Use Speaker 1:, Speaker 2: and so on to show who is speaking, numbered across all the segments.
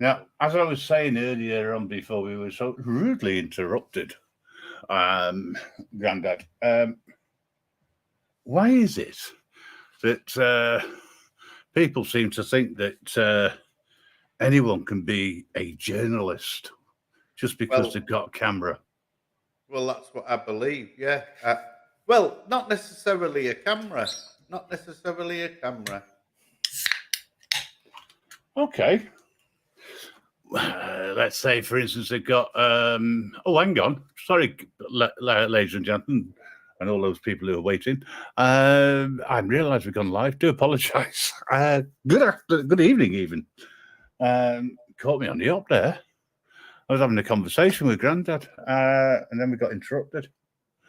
Speaker 1: Now, as I was saying earlier on before we were so rudely interrupted, Grandad, why is it that people seem to think that anyone can be a journalist just because they've got a camera?
Speaker 2: Well, that's what I believe, yeah. Well, not necessarily a camera. Not necessarily a camera.
Speaker 1: Okay. Let's say, for instance, they've got... oh, hang on. Sorry, ladies and gentlemen, and all those people who are waiting. I realise we've gone live. Do apologise. Good evening, even. Caught me on the up there. I was having a conversation with Grandad, and then we got interrupted.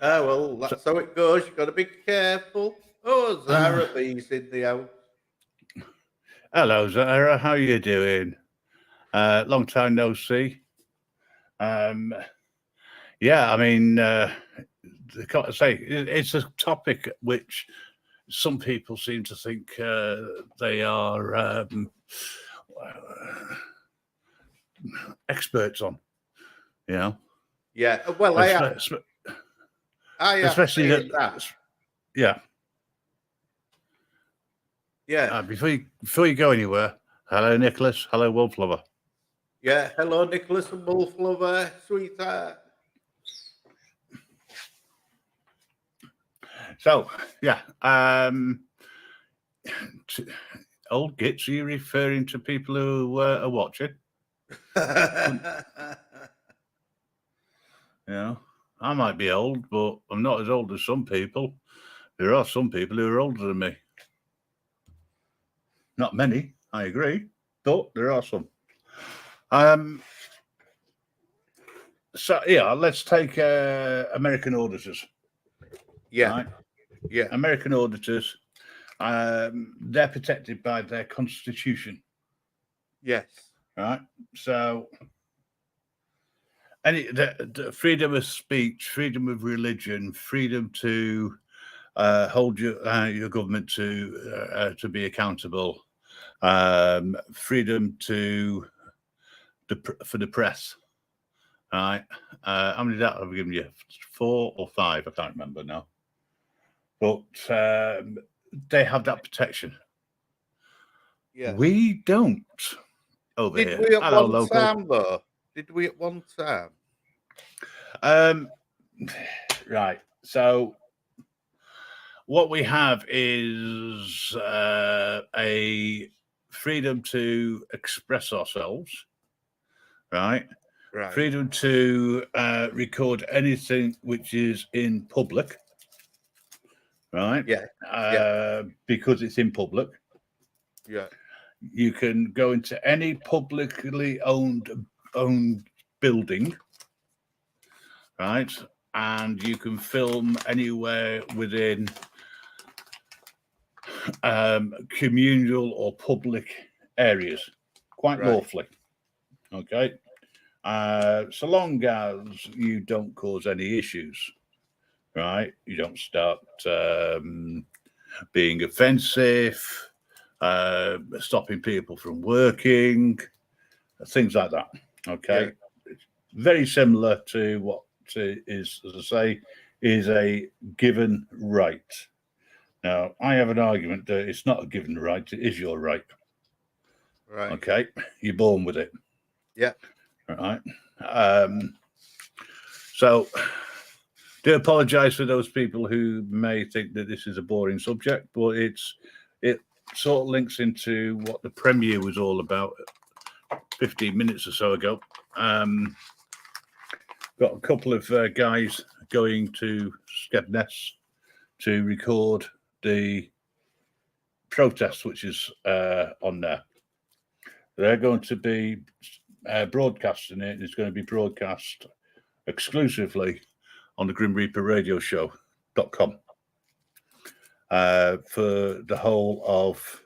Speaker 2: Well, that's how it goes. You've got to be careful. Oh, Zara B's in the house.
Speaker 1: Hello, Zara. How are you doing? Long time no see. Yeah, I mean, I say it's a topic which some people seem to think they are experts on. You know.
Speaker 2: Yeah. Well,
Speaker 1: especially that. Yeah.
Speaker 2: Yeah.
Speaker 1: Before you go anywhere, hello, Nicholas. Hello, Wolf Lover.
Speaker 2: Yeah. Hello, Nicholas and Wolf Lover, sweetheart.
Speaker 1: So, yeah. Old gits, are you referring to people who are watching? Yeah. I might be old, but I'm not as old as some people. There are some people who are older than me. Not many, I agree, but there are some. So, yeah, let's take American auditors.
Speaker 2: Yeah.
Speaker 1: Right?
Speaker 2: Yeah.
Speaker 1: American auditors, they're protected by their constitution.
Speaker 2: Yes.
Speaker 1: Right? So, the freedom of speech, freedom of religion, freedom to hold your government to be accountable, freedom for the press. Right? How many that have I given you? 4 or 5? I can't remember now. But they have that protection.
Speaker 2: Yeah.
Speaker 1: We don't over here.
Speaker 2: Did we at one time, though? Did we at one time?
Speaker 1: Right. So what we have is a freedom to express ourselves. Right.
Speaker 2: Right.
Speaker 1: Freedom to record anything which is in public. Right.
Speaker 2: Yeah.
Speaker 1: Because it's in public.
Speaker 2: Yeah.
Speaker 1: You can go into any publicly owned building, right? And you can film anywhere within communal or public areas, quite lawfully. Okay. So long as you don't cause any issues, right? You don't start being offensive, stopping people from working, things like that. Okay. Yeah. It's very similar to what is, as I say, is a given right. Now, I have an argument that it's not a given right, it is your right.
Speaker 2: Right.
Speaker 1: Okay. You're born with it.
Speaker 2: Yeah.
Speaker 1: All right. So do apologize for those people who may think that this is a boring subject, but it sort of links into what the premiere was all about 15 minutes or so ago. Got a couple of guys going to Skegness to record the protest, which is on there. They're going to be broadcasting it. It's going to be broadcast exclusively on the Grim Reaper Radio Show.com for the whole of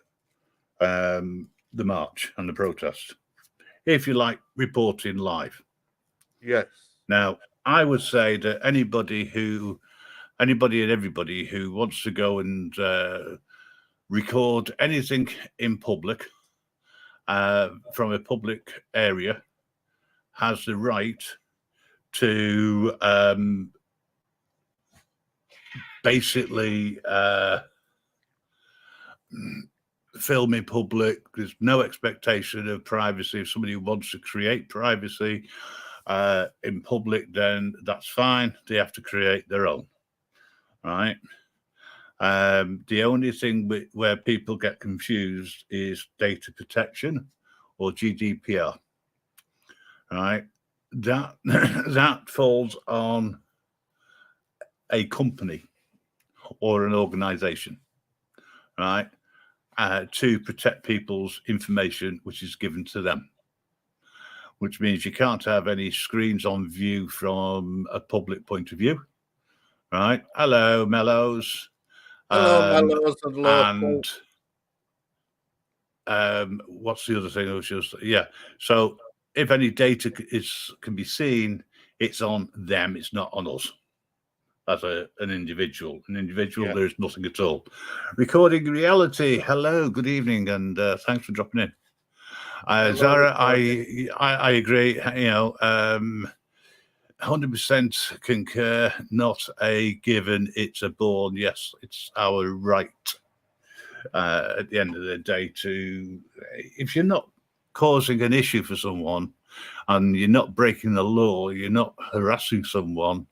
Speaker 1: the march and the protest, if you like reporting live.
Speaker 2: Yes.
Speaker 1: Now, I would say that anybody and everybody who wants to go and record anything in public from a public area has the right to basically film in public. There's no expectation of privacy. If somebody wants to create privacy in public, then that's fine. They have to create their own, right? The only thing where people get confused is data protection or GDPR, right? That that falls on a company or an organization, right? To protect people's information, which is given to them, which means you can't have any screens on view from a public point of view, right? Hello, Mellows.
Speaker 2: Hello, Mellows and local.
Speaker 1: And what's the other thing? So if any data can be seen, it's on them. It's not on us. As an individual. There's nothing at all. Recording reality. Hello, good evening, and thanks for dropping in. Zara, I agree. 100% concur. Not a given. It's a born. Yes, it's our right. At the end of the day, if you're not causing an issue for someone, and you're not breaking the law, you're not harassing someone.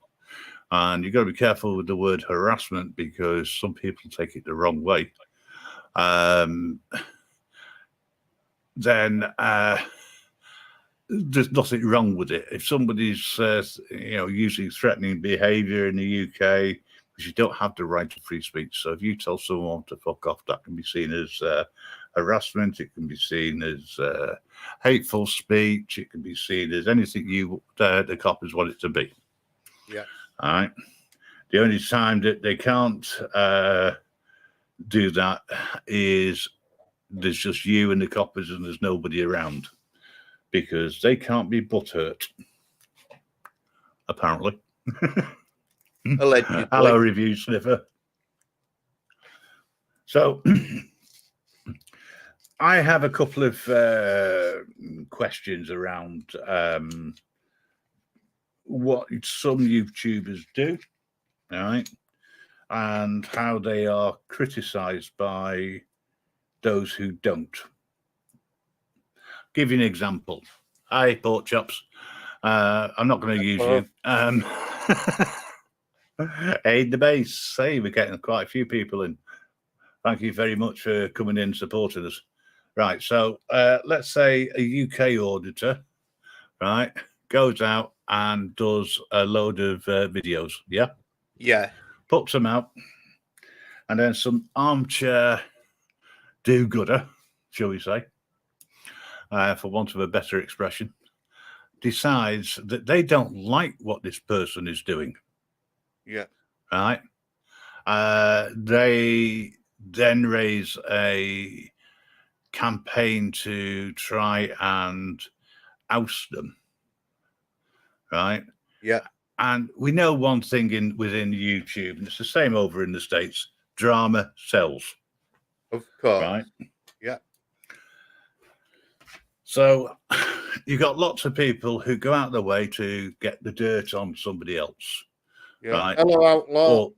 Speaker 1: And you've got to be careful with the word harassment because some people take it the wrong way. Then there's nothing wrong with it. If somebody's using threatening behaviour in the UK, because you don't have the right to free speech. So if you tell someone to fuck off, that can be seen as harassment. It can be seen as hateful speech. It can be seen as anything the coppers want it to be.
Speaker 2: Yeah.
Speaker 1: All right. The only time that they can't do that is there's just you and the coppers and there's nobody around, because they can't be butthurt, apparently.
Speaker 2: Allegedly.
Speaker 1: Hello, review sniffer. So I have a couple of questions around what some YouTubers do, all right, and how they are criticized by those who don't. Give you an example. Hi, pork chops. I'm not going to use you. Hey, the base. Hey, we're getting quite a few people in. Thank you very much for coming in and supporting us. Right, so let's say a UK auditor, right, goes out and does a load of videos, yeah?
Speaker 2: Yeah.
Speaker 1: Puts them out, and then some armchair do-gooder, shall we say, for want of a better expression, decides that they don't like what this person is doing.
Speaker 2: Yeah.
Speaker 1: Right? They then raise a campaign to try and oust them. Right?
Speaker 2: Yeah.
Speaker 1: And we know one thing within YouTube, and it's the same over in the States: drama sells.
Speaker 2: Of course.
Speaker 1: Right?
Speaker 2: Yeah.
Speaker 1: So you've got lots of people who go out of their way to get the dirt on somebody else.
Speaker 2: Yeah.
Speaker 1: Right?
Speaker 2: Hello, Outlaw.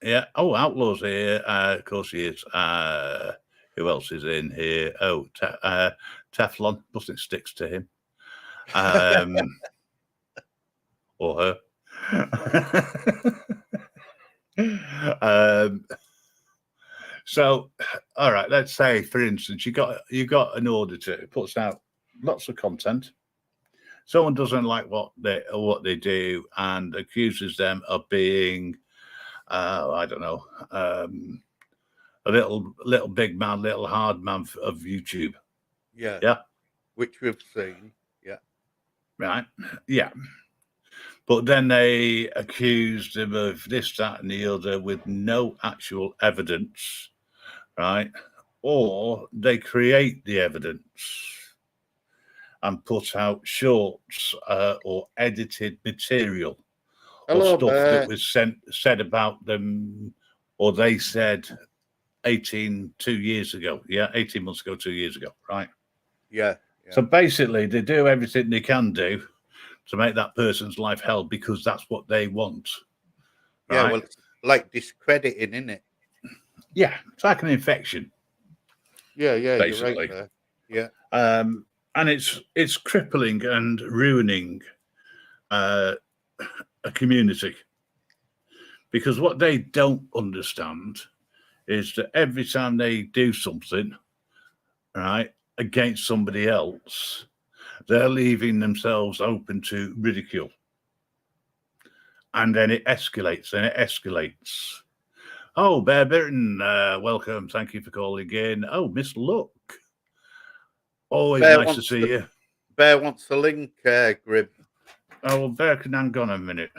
Speaker 1: Yeah. Oh, Outlaw's here. Of course he is. Who else is in here? Oh, Teflon. Nothing sticks to him. Or her. So, all right. Let's say, for instance, you got an auditor who puts out lots of content. Someone doesn't like what they do and accuses them of being, I don't know, a little big man, little hard man of YouTube.
Speaker 2: Yeah.
Speaker 1: Yeah.
Speaker 2: Which we've seen. Yeah.
Speaker 1: Right. Yeah. But then they accused him of this, that, and the other with no actual evidence, right? Or they create the evidence and put out shorts or edited material or stuff that was said about them, or they said 18 months ago, 2 years ago, right?
Speaker 2: Yeah.
Speaker 1: So basically, they do everything they can do to make that person's life hell because that's what they want.
Speaker 2: Yeah,
Speaker 1: Right?
Speaker 2: well, it's like discrediting, isn't it?
Speaker 1: Yeah, it's like an infection.
Speaker 2: Yeah, you're
Speaker 1: Basically.
Speaker 2: right there. Yeah.
Speaker 1: And it's crippling and ruining a community, because what they don't understand is that every time they do something, right, against somebody else, they're leaving themselves open to ridicule. And then it escalates and it escalates. Oh, Bear Burton, welcome. Thank you for calling in. Oh, Miss Luck. Always
Speaker 2: Bear
Speaker 1: nice to see you.
Speaker 2: Bear wants a link, Grib.
Speaker 1: Oh, well, Bear can hang on a minute.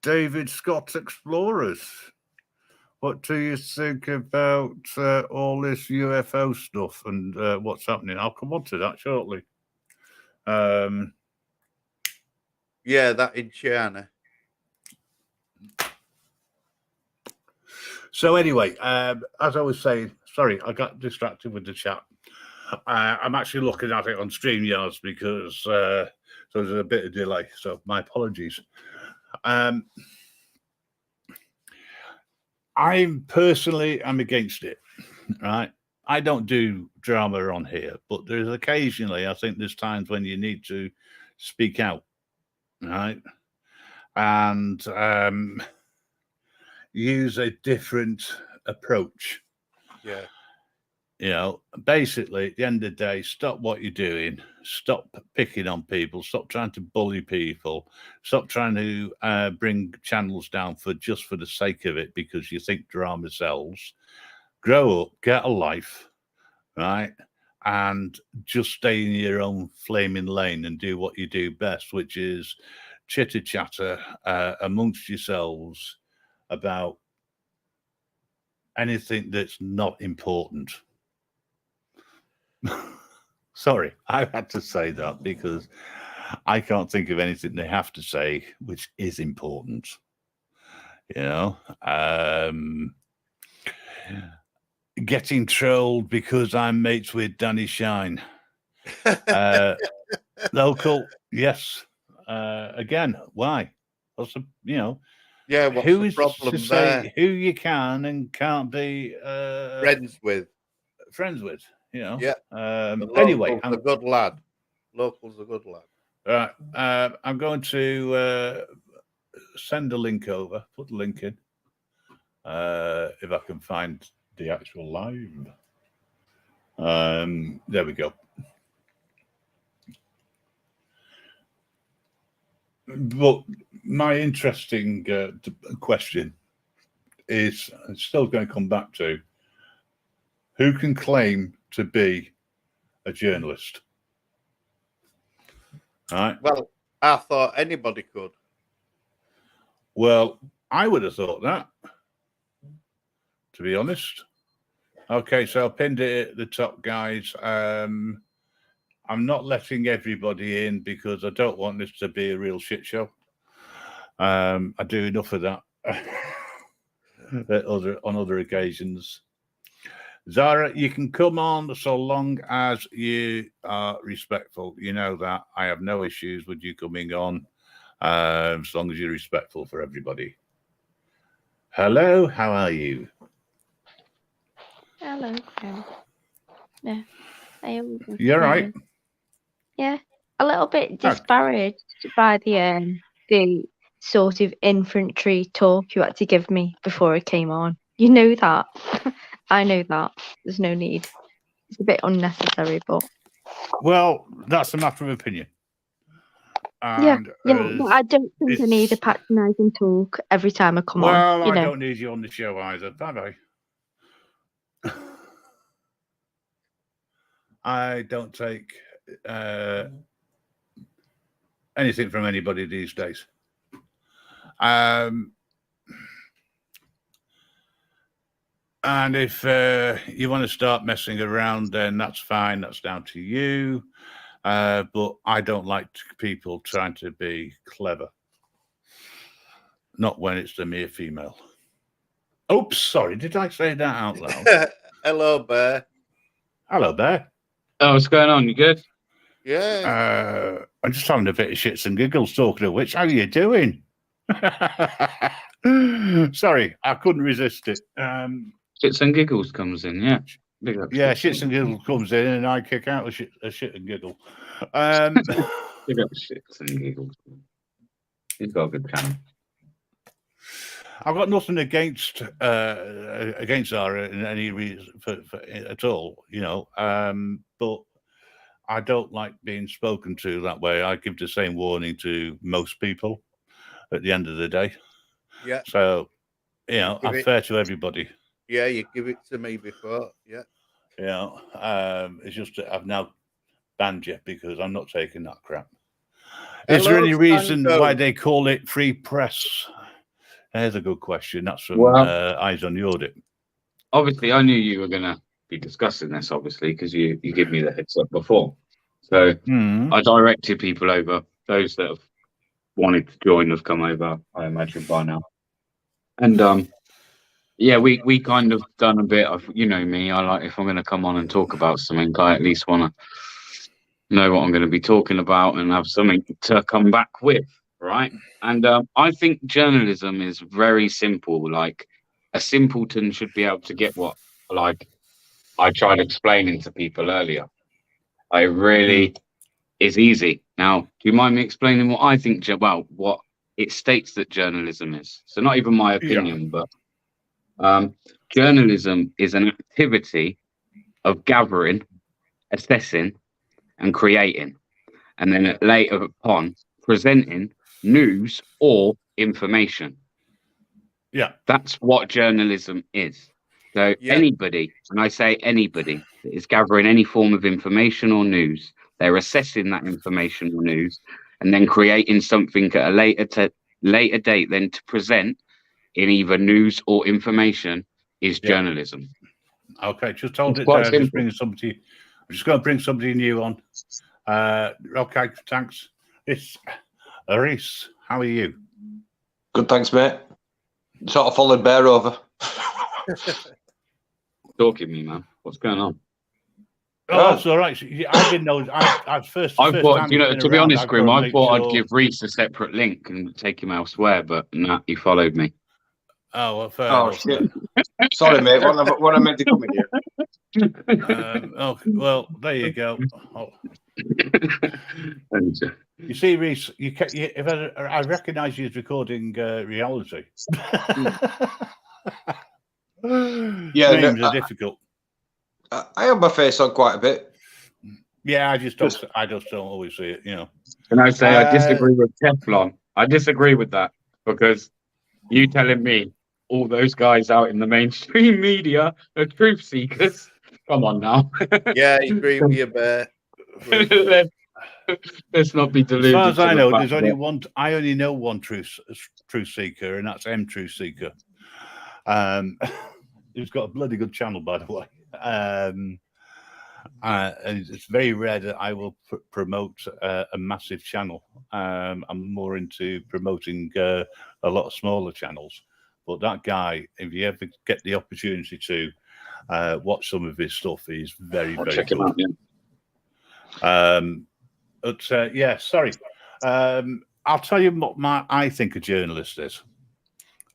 Speaker 1: David Scott Explorers. What do you think about all this UFO stuff and what's happening? I'll come on to that shortly.
Speaker 2: Yeah, that in China.
Speaker 1: So anyway, as I was saying, sorry, I got distracted with the chat. I'm actually looking at it on StreamYards because so there's a bit of delay. So my apologies. I'm against it, right? I don't do drama on here, but there's occasionally, I think there's times when you need to speak out, right? And use a different approach.
Speaker 2: Yeah.
Speaker 1: You know, basically, at the end of the day, stop what you're doing. Stop picking on people. Stop trying to bully people. Stop trying to bring channels down for the sake of it because you think drama sells. Grow up, get a life, right? And just stay in your own flaming lane and do what you do best, which is chitter chatter amongst yourselves about anything that's not important. Sorry, I had to say that because I can't think of anything they have to say which is important. You know, getting trolled because I'm mates with Danny Shine. Local, yes. Again, why? What's the, you know?
Speaker 2: Yeah, what's
Speaker 1: who
Speaker 2: the
Speaker 1: is
Speaker 2: problem
Speaker 1: to say
Speaker 2: there?
Speaker 1: who you can and can't be
Speaker 2: Friends with.
Speaker 1: You know.
Speaker 2: Yeah.
Speaker 1: Anyway,
Speaker 2: a good lad. Local's a good lad.
Speaker 1: Right. I'm going to send a link over. Put the link in. If I can find the actual live. There we go. But my interesting question is still going to come back to who can claim to be a journalist? All right.
Speaker 2: Well, I thought anybody could.
Speaker 1: Well, I would have thought that, to be honest. Okay, so I pinned it at the top, guys. I'm not letting everybody in because I don't want this to be a real shit show. I do enough of that on other occasions. Zara, you can come on so long as you are respectful. You know that. I have no issues with you coming on as long as you're respectful for everybody. Hello, how are you?
Speaker 3: Hello, Graham. Yeah, I am.
Speaker 1: You're right.
Speaker 3: Yeah, a little bit disparaged by the sort of infantry talk you had to give me before I came on. You know that. I know that. There's no need. It's a bit unnecessary, but
Speaker 1: well, that's a matter of opinion.
Speaker 3: And but I don't think I need a patronising talk every time I come on.
Speaker 1: Well, I don't need you on the show either. Bye-bye. I don't take anything from anybody these days. And if you want to start messing around, then that's fine. That's down to you. But I don't like people trying to be clever. Not when it's the mere female. Oops, sorry. Did I say that out loud?
Speaker 2: Hello, Bear.
Speaker 1: Hello, Bear.
Speaker 4: Oh, what's going on? You good?
Speaker 2: Yeah.
Speaker 1: I'm just having a bit of shits and giggles, talking of which. How are you doing? Sorry, I couldn't resist it.
Speaker 4: Shits and giggles comes in, yeah. Big up
Speaker 1: Yeah, shits and giggles comes in, and I kick out a shit and giggle.
Speaker 4: Big up shits and giggles. He's got a good channel.
Speaker 1: I've got nothing against Zara in any reason at all, you know. But I don't like being spoken to that way. I give the same warning to most people at the end of the day.
Speaker 2: Yeah.
Speaker 1: So, you know, I'm fair to everybody.
Speaker 2: Yeah, you give it to me before. Yeah.
Speaker 1: You know, it's just that I've now banned you because I'm not taking that crap. Is there any reason why they call it free press? There's a good question. That's from Eyes on the Audit.
Speaker 4: Obviously, I knew you were going to be discussing this, obviously, because you gave me the heads up before. So I directed people over. Those that have wanted to join have come over, I imagine, by now. And yeah, we kind of done a bit of, you know me, I like, if I'm going to come on and talk about something, I at least want to know what I'm going to be talking about and have something to come back with, right? And I think journalism is very simple. Like, a simpleton should be able to get what, like, I tried explaining to people earlier. I really is easy. Now, do you mind me explaining what I think? Well, what it states that journalism is. So not even my opinion, but journalism is an activity of gathering, assessing, and creating, and then later upon presenting news or information.
Speaker 1: Yeah,
Speaker 4: that's what journalism is. So anybody, and I say anybody, that is gathering any form of information or news, they're assessing that information or news, and then creating something at a later date, then to present in either news or information is journalism.
Speaker 1: Okay, just hold it there. Just bringing somebody. I'm just going to bring somebody new on. Okay, thanks. It's Reese. How are you?
Speaker 5: Good, thanks, mate. Sort of followed Bear over.
Speaker 4: Talking me, man. What's going on?
Speaker 1: Oh, that's all right. I didn't know. I
Speaker 4: thought, you know, to be honest, Grim, I thought I'd give Reese a separate link and take him elsewhere, but nah, he followed me.
Speaker 1: Oh, well, fair
Speaker 5: enough. Shit. Sorry, mate. What I meant to come in here.
Speaker 1: Oh, well, there you go. Oh. You see, Reese, if I recognise you as recording reality. Names are difficult.
Speaker 5: I have my face on quite a bit.
Speaker 1: Yeah, I just don't always see it, you know.
Speaker 4: Can I say I disagree with Teflon? I disagree with that because you telling me all those guys out in the mainstream media are truth seekers. Come on now.
Speaker 2: Yeah, I agree with you, Bear.
Speaker 4: Let's not be deluded.
Speaker 1: As far as I know, there's only one. I only know one truth seeker, and that's Truth Seeker. Who's got a bloody good channel, by the way. And it's very rare that I will promote a massive channel. I'm more into promoting a lot of smaller channels. But that guy, if you ever get the opportunity to watch some of his stuff, he's very, very good.
Speaker 4: Out, yeah.
Speaker 1: But yeah, sorry. I'll tell you what I think a journalist is.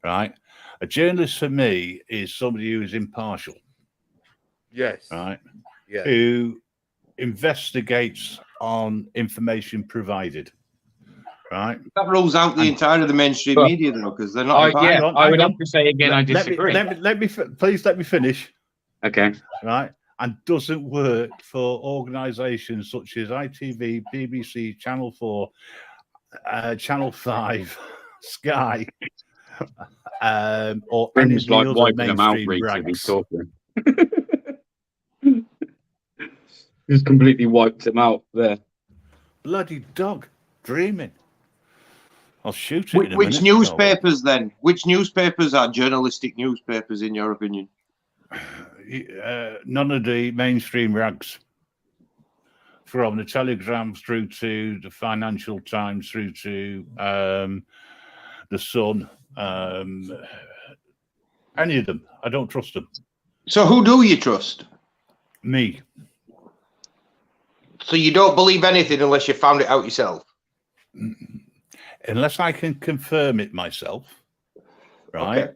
Speaker 1: Right, a journalist for me is somebody who is impartial.
Speaker 2: Yes.
Speaker 1: Right.
Speaker 2: Yeah.
Speaker 1: Who investigates on information provided. Right.
Speaker 5: That rules out the entire of the mainstream media, though, because they're not.
Speaker 4: I would have to say again, I disagree.
Speaker 1: Please let me finish.
Speaker 4: Okay.
Speaker 1: Right. And doesn't work for organisations such as ITV, BBC, Channel 4, Channel 5, Sky, or any of the other mainstream rags.
Speaker 4: Just completely wiped him out there.
Speaker 1: Bloody dog, dreaming. I'll shoot it.
Speaker 5: Which newspapers then? Which newspapers are journalistic newspapers, in your opinion?
Speaker 1: None of the mainstream rags, from the Telegram through to the Financial Times through to the Sun, any of them. I don't trust them.
Speaker 5: So who do you trust?
Speaker 1: Me.
Speaker 5: So you don't believe anything unless you found it out yourself?
Speaker 1: Unless I can confirm it myself, right?
Speaker 5: Okay.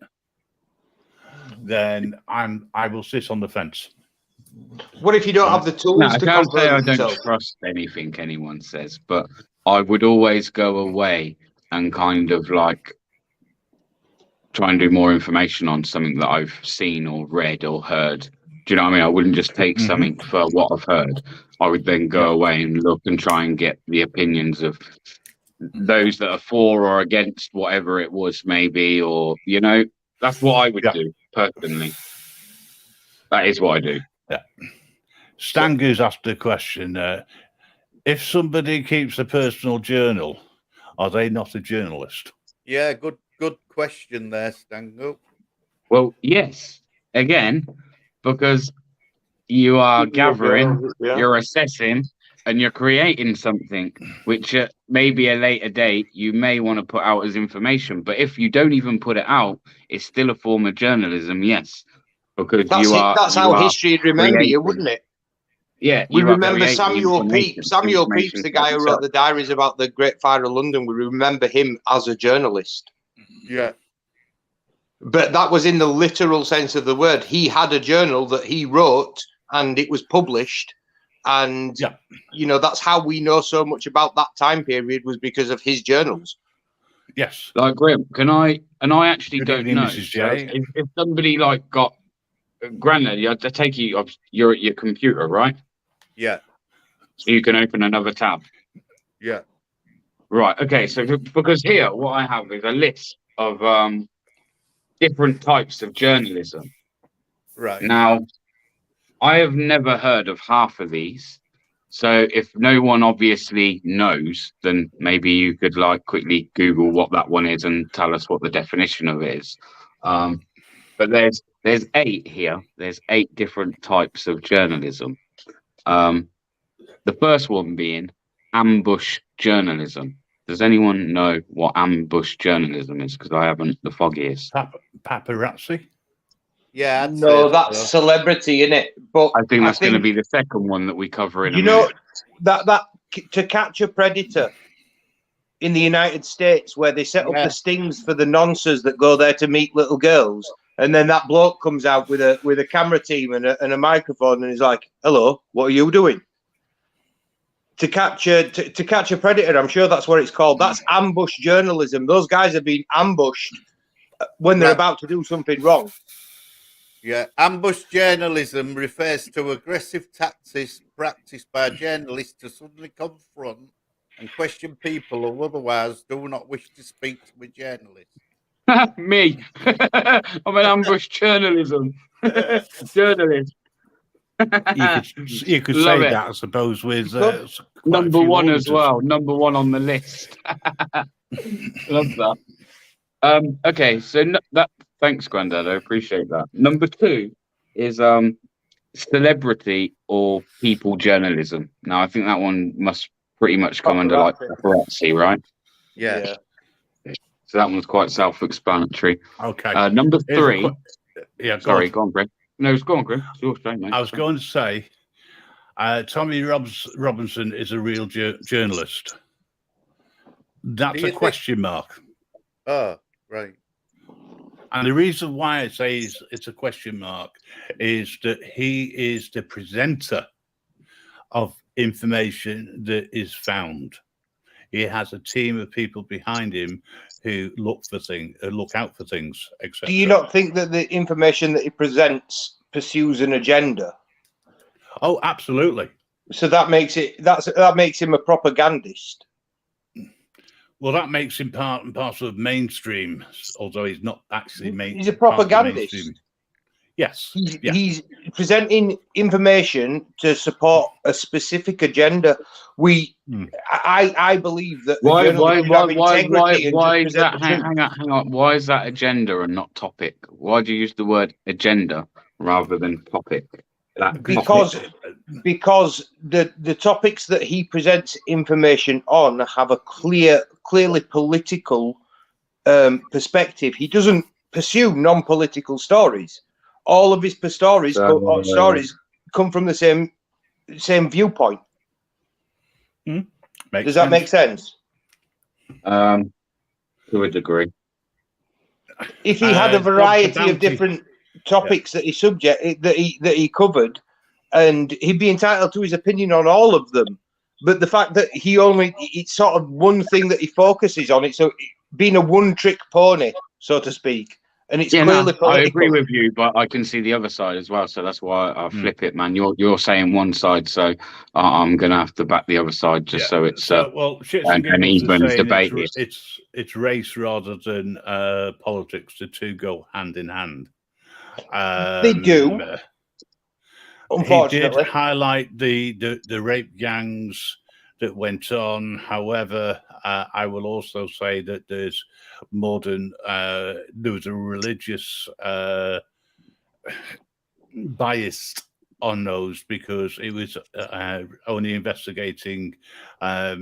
Speaker 1: Then I will sit on the fence.
Speaker 5: What if you don't have the tools
Speaker 4: No, I
Speaker 5: to
Speaker 4: can't say
Speaker 5: confirm
Speaker 4: I
Speaker 5: it
Speaker 4: don't
Speaker 5: yourself?
Speaker 4: trust anything anyone says, but I would always go away and kind of like try and do more information on something that I've seen or read or heard. Do you know what I mean? I wouldn't just take something for what I've heard. I would then go away and look and try and get the opinions of those that are for or against whatever it was, maybe, or, you know, that's what I would do personally. That is what I do.
Speaker 1: Yeah. Stangu's asked a question. If somebody keeps a personal journal, are they not a journalist?
Speaker 2: Yeah, good question there, Stango.
Speaker 4: Well, yes, again, because you are gathering, you're assessing, and you're creating something which at maybe a later date you may want to put out as information. But if you don't even put it out, it's still a form of journalism, yes. Because
Speaker 5: That's how history would remember you, wouldn't it?
Speaker 4: Yeah,
Speaker 5: we remember
Speaker 4: creating
Speaker 5: Samuel
Speaker 4: information.
Speaker 5: Pepys. Samuel Pepys, the guy who wrote the diaries about the Great Fire of London, we remember him as a journalist.
Speaker 2: Yeah.
Speaker 5: But that was in the literal sense of the word. He had a journal that he wrote and it was published. And, you know, that's how we know so much about that time period, was because of his journals.
Speaker 1: Yes.
Speaker 4: Like, Graham, I actually
Speaker 1: Good
Speaker 4: don't
Speaker 1: evening,
Speaker 4: know.
Speaker 1: Mrs. J.
Speaker 4: So if somebody like got, Granddad, I take you're at your computer, right?
Speaker 2: Yeah.
Speaker 4: So you can open another tab.
Speaker 2: Yeah.
Speaker 4: Right. Okay. So because here, what I have is a list of different types of journalism.
Speaker 2: Right.
Speaker 4: Now, I have never heard of half of these. So if no one obviously knows, then maybe you could like quickly Google what that one is and tell us what the definition of it is. But there's 8 here. There's 8 different types of journalism. The first one being ambush journalism. Does anyone know what ambush journalism is? Because I haven't the foggiest.
Speaker 1: Paparazzi?
Speaker 2: Yeah.
Speaker 5: No, that's celebrity, innit? But
Speaker 4: I think that's going to be the second one that we cover in a minute.
Speaker 5: You know, that To Catch a Predator in the United States, where they set up the stings for the nonces that go there to meet little girls, and then that bloke comes out with a camera team and a microphone, and he's like, "Hello, what are you doing?" To catch a predator, I'm sure that's what it's called. That's ambush journalism. Those guys have been ambushed when they're about to do something wrong.
Speaker 2: Yeah, ambush journalism refers to aggressive tactics practiced by journalists to suddenly confront and question people who otherwise do not wish to speak to a journalist.
Speaker 4: Me. I'm an ambush journalism. Journalist.
Speaker 1: You could say that, I suppose, with
Speaker 4: number one as well. Number one on the list. Love that. Okay, so thanks, Grandad. I appreciate that. Number 2 is celebrity or people journalism. Now, I think that one must pretty much come under like paparazzi, right?
Speaker 2: Yeah.
Speaker 4: So that one's quite self-explanatory.
Speaker 1: Okay.
Speaker 4: Number 3.
Speaker 1: Sorry,
Speaker 4: go on, Greg. No, go on, Greg. It's your turn, mate.
Speaker 1: I was going to say, Tommy Robinson is a real journalist. That's a question mark.
Speaker 2: Oh, right.
Speaker 1: And the reason why I say it's a question mark is that he is the presenter of information that is found. He has a team of people behind him who look out for things, etc.
Speaker 5: Do you not think that the information that he presents pursues an agenda?
Speaker 1: Oh, absolutely.
Speaker 5: So that makes him a propagandist.
Speaker 1: Well, that makes him part and parcel of mainstream, although he's not actually mainstream.
Speaker 5: He's a propagandist.
Speaker 1: Yes.
Speaker 5: He's presenting information to support a specific agenda. I believe that
Speaker 4: why is that? Hang on. Why is that agenda and not topic? Why do you use the word agenda rather than topic?
Speaker 5: Because the topics that he presents information on have a clearly political perspective. He doesn't pursue non-political stories. all of his stories come from the same viewpoint. Does that make sense?
Speaker 4: To a degree.
Speaker 5: If he had a variety of different topics that he covered, and he'd be entitled to his opinion on all of them. But the fact that it's sort of one thing that he focuses on, it's being a one-trick pony, so to speak. And it's clearly political. I
Speaker 4: agree with you, but I can see the other side as well. So that's why I flip it, man. You're saying one side, so I'm going to have to back the other side just so it's an even debate.
Speaker 1: It's race rather than politics. The two go hand in hand.
Speaker 5: They do. Unfortunately,
Speaker 1: he did highlight the rape gangs that went on. However, I will also say that there's there was a religious bias on those because it was only investigating a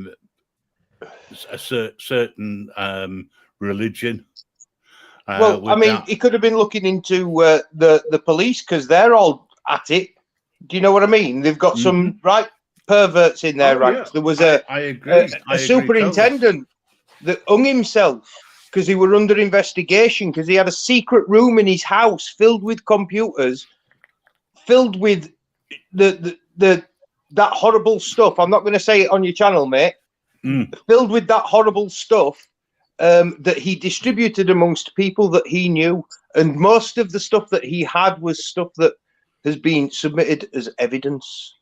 Speaker 1: certain religion.
Speaker 5: Well, I mean, he could have been looking into the police because they're all at it. Do you know what I mean? They've got some right perverts in their ranks. Yeah. There was a superintendent that hung himself because he were under investigation because he had a secret room in his house filled with computers, filled with that horrible stuff. I'm not going to say it on your channel, mate. Filled with that horrible stuff that he distributed amongst people that he knew, and most of the stuff that he had was stuff that has been submitted as evidence.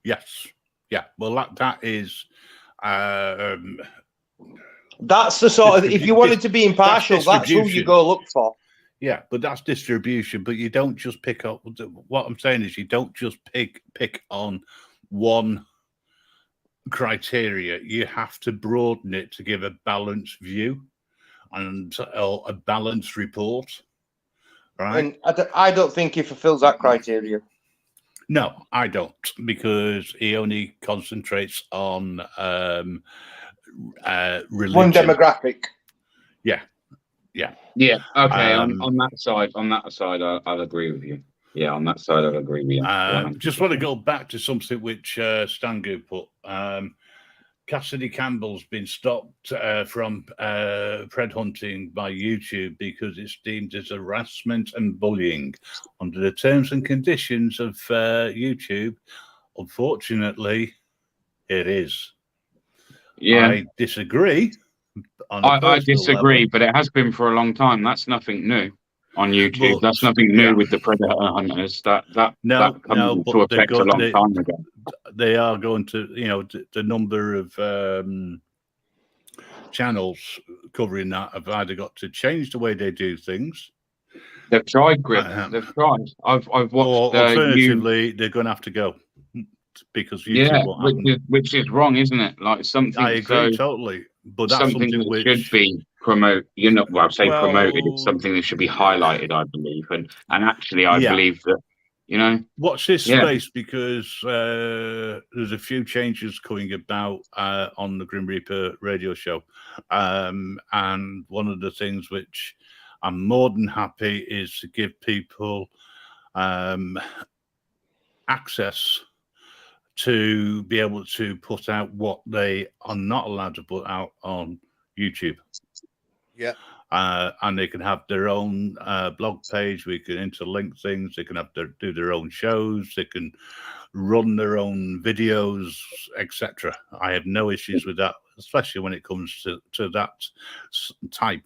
Speaker 1: Yes. Yeah. Well, that is.
Speaker 5: That's the sort of. If you wanted to be impartial, that's who you go look for.
Speaker 1: Yeah, but that's distribution. But you don't just pick up. What I'm saying is, you don't just pick on one criteria. You have to broaden it to give a balanced view and a balanced report. Right.
Speaker 5: And I don't think he fulfills that criteria.
Speaker 1: No, I don't, because he only concentrates on religion.
Speaker 5: One demographic.
Speaker 1: Yeah.
Speaker 4: Okay. On that side, I'll agree with you. Yeah, on that side, I'll agree with you.
Speaker 1: Just want to go back to something which Stangu put. Cassidy Campbell's been stopped from pred hunting by YouTube because it's deemed as harassment and bullying under the terms and conditions of YouTube. Unfortunately, it is.
Speaker 4: Yeah,
Speaker 1: I disagree.
Speaker 4: I disagree, level. But it has been for a long time. That's nothing new on YouTube. That's nothing new with the predator hunters. That comes into effect a long time ago.
Speaker 1: They are going to, the number of channels covering that have either got to change the way they do things.
Speaker 4: They've tried, Griff. They've tried. I've watched.
Speaker 1: Or alternatively, they're going to have to go because YouTube
Speaker 4: which is wrong, isn't it? Like something.
Speaker 1: I agree totally, but that's something
Speaker 4: that should be promoted. Promoted. It's something that should be highlighted, I believe, and actually, I believe that.
Speaker 1: Watch this space because there's a few changes coming about on the Grim Reaper radio show. And one of the things which I'm more than happy is to give people access to be able to put out what they are not allowed to put out on YouTube.
Speaker 2: Yeah.
Speaker 1: And they can have their own blog page. We can interlink things. They can do their own shows. They can run their own videos, etc. I have no issues with that, especially when it comes to that type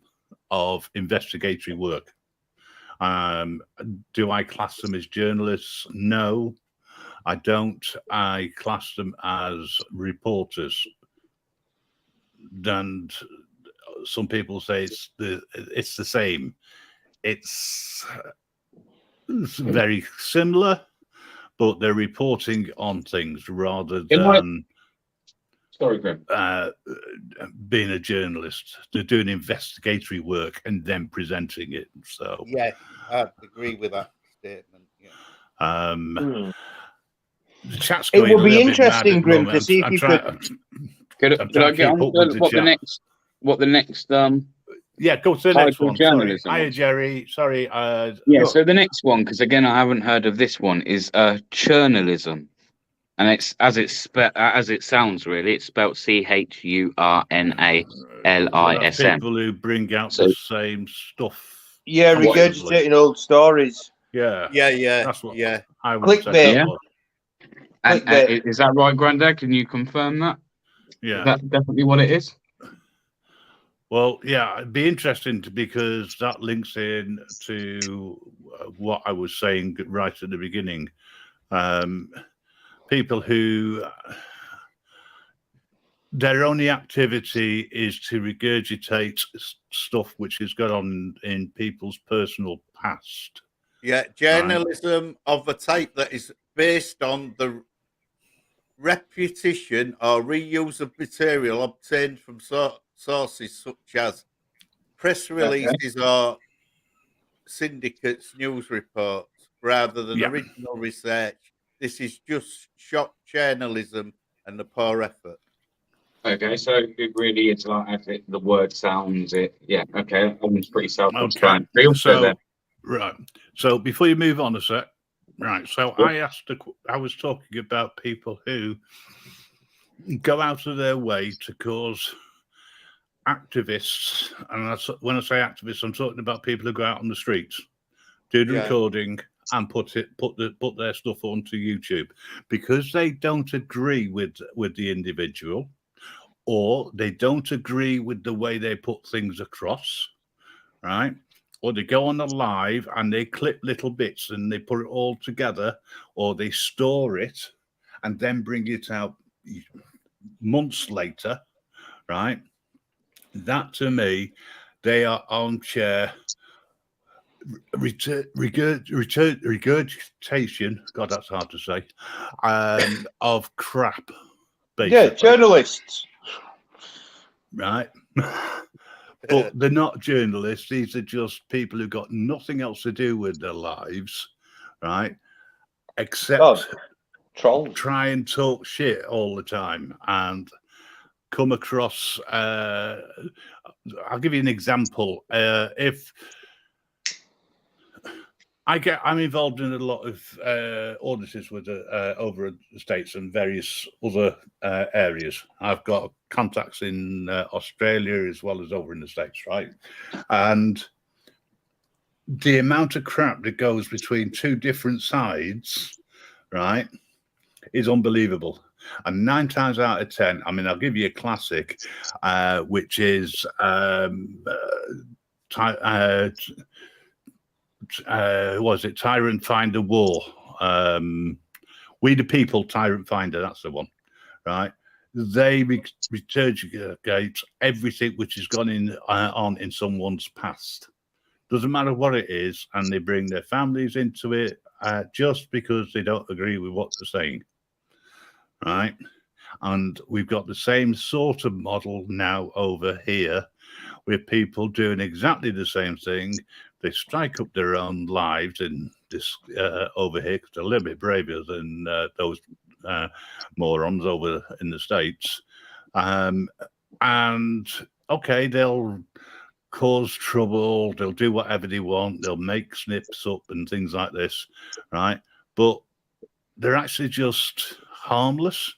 Speaker 1: of investigatory work. Do I class them as journalists? No, I don't. I class them as reporters. And some people say it's the same. It's very similar, but they're reporting on things rather than being a journalist. They're doing investigatory work and then presenting it. So
Speaker 2: yeah, I agree with that statement. Yeah.
Speaker 1: The chat's going.
Speaker 5: It will be interesting, Grim, to see if you could.
Speaker 4: Could I get on what the next
Speaker 1: Yeah, go to the next one. Sorry.
Speaker 4: Journalism.
Speaker 1: Hiya, Jerry. Sorry.
Speaker 4: Yeah, so the next one, because again, I haven't heard of this one, is journalism. And it's as it sounds, really. It's spelled CHURNALISM.
Speaker 1: So people who bring out the same stuff.
Speaker 5: Yeah, regurgitating old stories.
Speaker 1: Yeah.
Speaker 2: That's
Speaker 1: what
Speaker 2: I
Speaker 1: would say.
Speaker 4: Yeah. And is that right, Grandad? Can you confirm that?
Speaker 1: Yeah.
Speaker 4: Is that definitely what it is?
Speaker 1: Well, yeah, it'd be interesting because that links in to what I was saying right at the beginning. People who their only activity is to regurgitate stuff which has gone on in people's personal past.
Speaker 2: Yeah, journalism of a type that is based on the repetition or reuse of material obtained from sources such as press releases or syndicates, news reports, rather than original research. This is just shock journalism and a poor effort.
Speaker 4: Okay, so it really is like as the word sounds. Yeah. Okay, I'm pretty self-explanatory.
Speaker 1: Okay. Right. So before you move on a sec, right. So I was talking about people who go out of their way to cause activists, and when I say activists, I'm talking about people who go out on the streets, do the recording, and put their stuff onto YouTube because they don't agree with the individual, or they don't agree with the way they put things across, right? Or they go on a live and they clip little bits and they put it all together, or they store it and then bring it out months later, right? That to me, they are armchair regurgitation. God, that's hard to say. Of crap, basically.
Speaker 5: Yeah, journalists.
Speaker 1: Right. But they're not journalists. These are just people who've got nothing else to do with their lives, right? Except try and talk shit all the time and come across. I'll give you an example. If I'm involved in a lot of auditors with over the States and various other areas. I've got contacts in Australia as well as over in the States, right? And the amount of crap that goes between two different sides, right, is unbelievable. And 9 times out of 10, I mean, I'll give you a classic, which is was it Tyrant Finder War? We the People, Tyrant Finder, that's the one, right? They regurgitate everything which has gone on in someone's past. Doesn't matter what it is, and they bring their families into it just because they don't agree with what they're saying, right? And we've got the same sort of model now over here with people doing exactly the same thing. They strike up their own lives in this over here because they're a little bit braver than those morons over in the States. And okay, they'll cause trouble. They'll do whatever they want. They'll make snips up and things like this, right? But they're actually just harmless.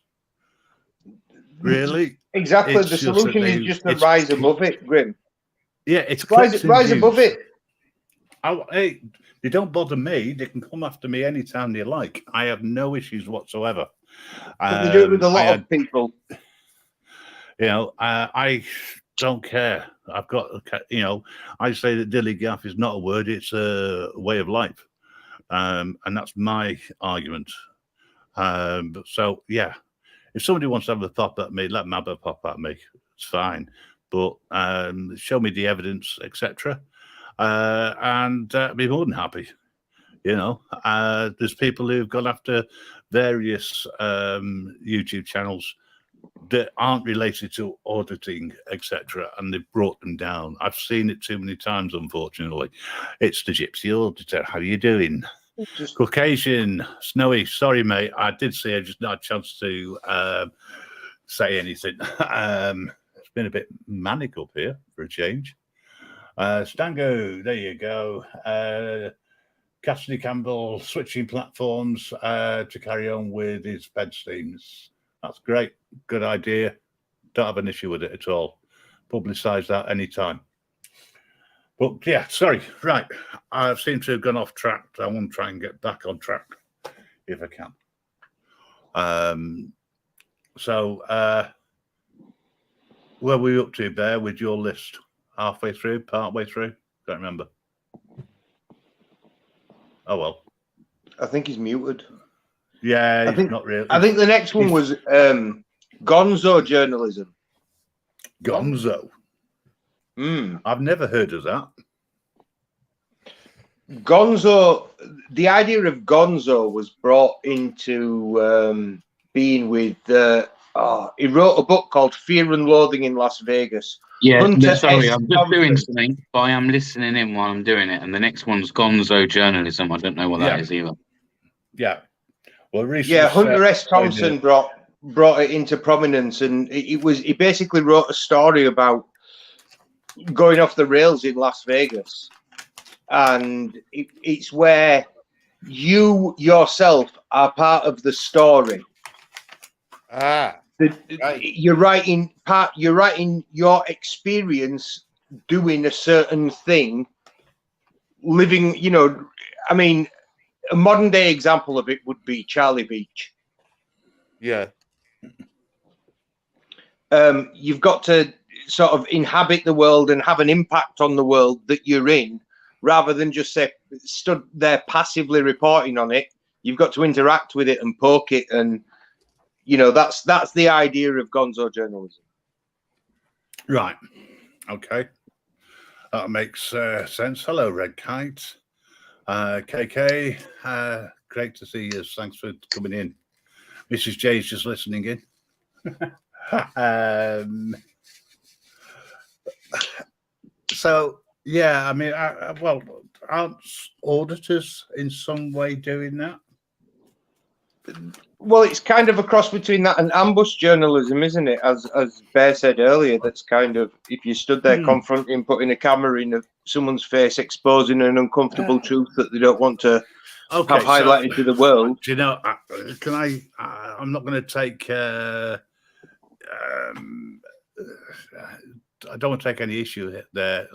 Speaker 1: Really?
Speaker 5: Exactly. The solution is just to rise above it, Grim.
Speaker 1: Yeah, it's
Speaker 5: rise above it.
Speaker 1: Hey, they don't bother me. They can come after me anytime they like. I have no issues whatsoever.
Speaker 5: But they do it with a lot of people.
Speaker 1: You know, I don't care. I've got, you know, I say that dilly gaff is not a word; it's a way of life, and that's my argument. So yeah, if somebody wants to have a pop at me, let them have a pop at me. It's fine, but show me the evidence, etc. And be more than happy. You know, there's people who've gone after various YouTube channels that aren't related to auditing, etc., and they've brought them down. I've seen it too many times, unfortunately. It's the Gypsy Auditor. How are you doing? Caucasian, Snowy. Sorry, mate. I did say I just not had a chance to say anything. It's been a bit manic up here for a change. Stango, there you go. Cassidy Campbell switching platforms to carry on with his bed themes. That's great. Good idea. Don't have an issue with it at all. Publicise that anytime. But yeah, sorry. Right. I seem to have gone off track. I want to try and get back on track if I can. Where were we up to, Bear, with your list? Halfway through? Partway through? Don't remember. Oh, well.
Speaker 5: I think he's muted.
Speaker 1: Yeah, not really.
Speaker 5: I think the next one was gonzo journalism.
Speaker 1: Gonzo? I've never heard of that.
Speaker 5: Gonzo, the idea of gonzo was brought into being with, he wrote a book called Fear and Loathing in Las Vegas.
Speaker 4: Yeah,
Speaker 5: Hunter
Speaker 4: sorry,
Speaker 5: S.
Speaker 4: I'm just doing something, but I am listening in while I'm doing it. And the next one's gonzo journalism. I don't know what that is either.
Speaker 1: Yeah. Well,
Speaker 5: Hunter S. Thompson brought it into prominence, and he basically wrote a story about going off the rails in Las Vegas, and it's where you yourself are part of the story.
Speaker 2: Right.
Speaker 5: You're writing your experience doing a certain thing, living. I mean, a modern day example of it would be Charlie Beach.
Speaker 2: Yeah.
Speaker 5: You've got to sort of inhabit the world and have an impact on the world that you're in, rather than just say stood there passively reporting on it. You've got to interact with it and poke it, and that's the idea of gonzo journalism.
Speaker 1: Right. Okay. That makes sense. Hello, Red Kite. KK, great to see you. Thanks for coming in. Mrs. J's just listening in. So, yeah, I mean, aren't auditors in some way doing that?
Speaker 5: Well, it's kind of a cross between that and ambush journalism, isn't it? As Bear said earlier, that's kind of, if you stood there confronting, putting a camera in someone's face, exposing an uncomfortable truth that they don't want to have highlighted to the world.
Speaker 1: Do you know, I'm not going to take, I don't want to take any issue there.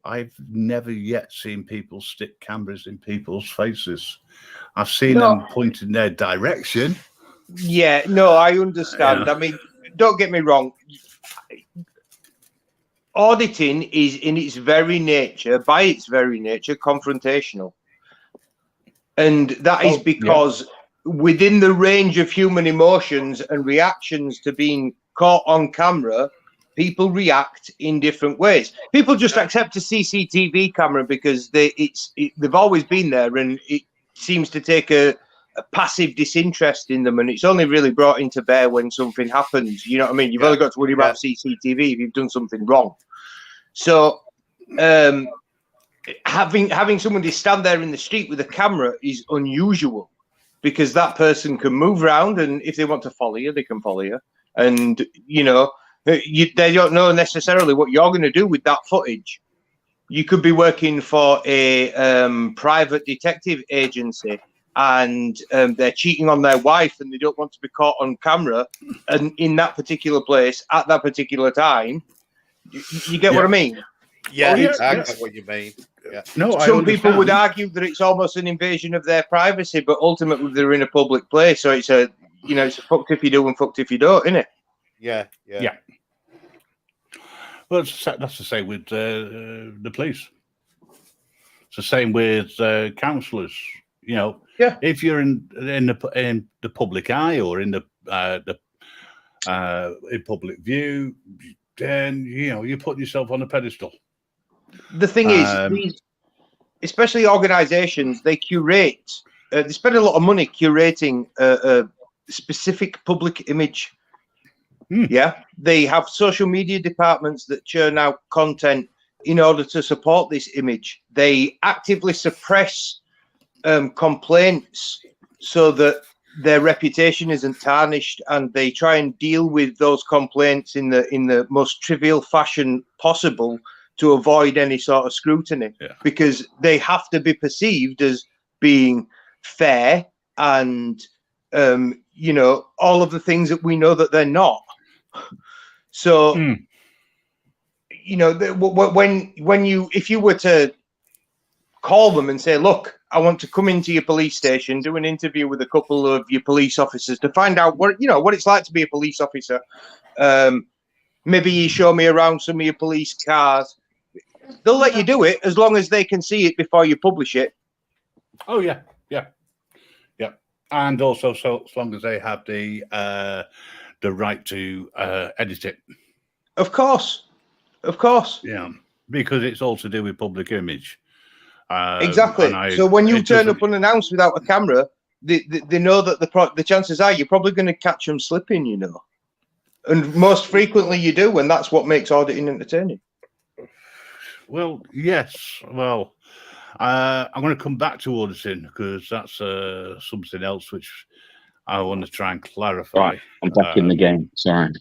Speaker 1: I've never yet seen people stick cameras in people's faces. I've seen them point in their direction.
Speaker 5: Yeah, no, I understand. I mean, don't get me wrong. Auditing is by its very nature, confrontational. And that is because within the range of human emotions and reactions to being caught on camera, people react in different ways. People just accept a CCTV camera because they've always been there, and it seems to take a passive disinterest in them, and it's only really brought into bear when something happens. You know what I mean? You've only got to worry about CCTV if you've done something wrong. So having somebody stand there in the street with a camera is unusual, because that person can move around, and if they want to follow you, they can follow you. And they don't know necessarily what you're going to do with that footage. You could be working for a private detective agency, and they're cheating on their wife, and they don't want to be caught on camera and in that particular place at that particular time. You get what I mean?
Speaker 2: Yeah, I get what you mean. Yeah.
Speaker 5: No, some people would argue that it's almost an invasion of their privacy, but ultimately they're in a public place, so it's a fucked if you do and fucked if you don't, isn't it?
Speaker 2: Yeah.
Speaker 1: Well, that's the same with the police. It's the same with councillors. If you're in the public eye or in the in public view, then you're putting yourself on a pedestal.
Speaker 5: The thing is, especially organisations, they curate. They spend a lot of money curating a specific public image. Yeah, they have social media departments that churn out content in order to support this image. They actively suppress complaints so that their reputation isn't tarnished, and they try and deal with those complaints in the most trivial fashion possible, to avoid any sort of scrutiny, because they have to be perceived as being fair and, you know, all of the things that we know that they're not. So, you know, if you were to call them and say, look, I want to come into your police station, do an interview with a couple of your police officers to find out what it's like to be a police officer. Maybe you show me around some of your police cars. They'll let you do it as long as they can see it before you publish it.
Speaker 1: Oh yeah. And also, so as long as they have the right to edit it.
Speaker 5: Of course.
Speaker 1: Yeah, because it's all to do with public image.
Speaker 5: Exactly. So when you turn up unannounced without a camera, they know that the chances are you're probably going to catch them slipping, you know. And most frequently you do, and that's what makes auditing entertaining.
Speaker 1: Well, yes. Well, I'm going to come back to auditing because that's something else which I want to try and clarify.
Speaker 4: Right, I'm back in the game. Sorry.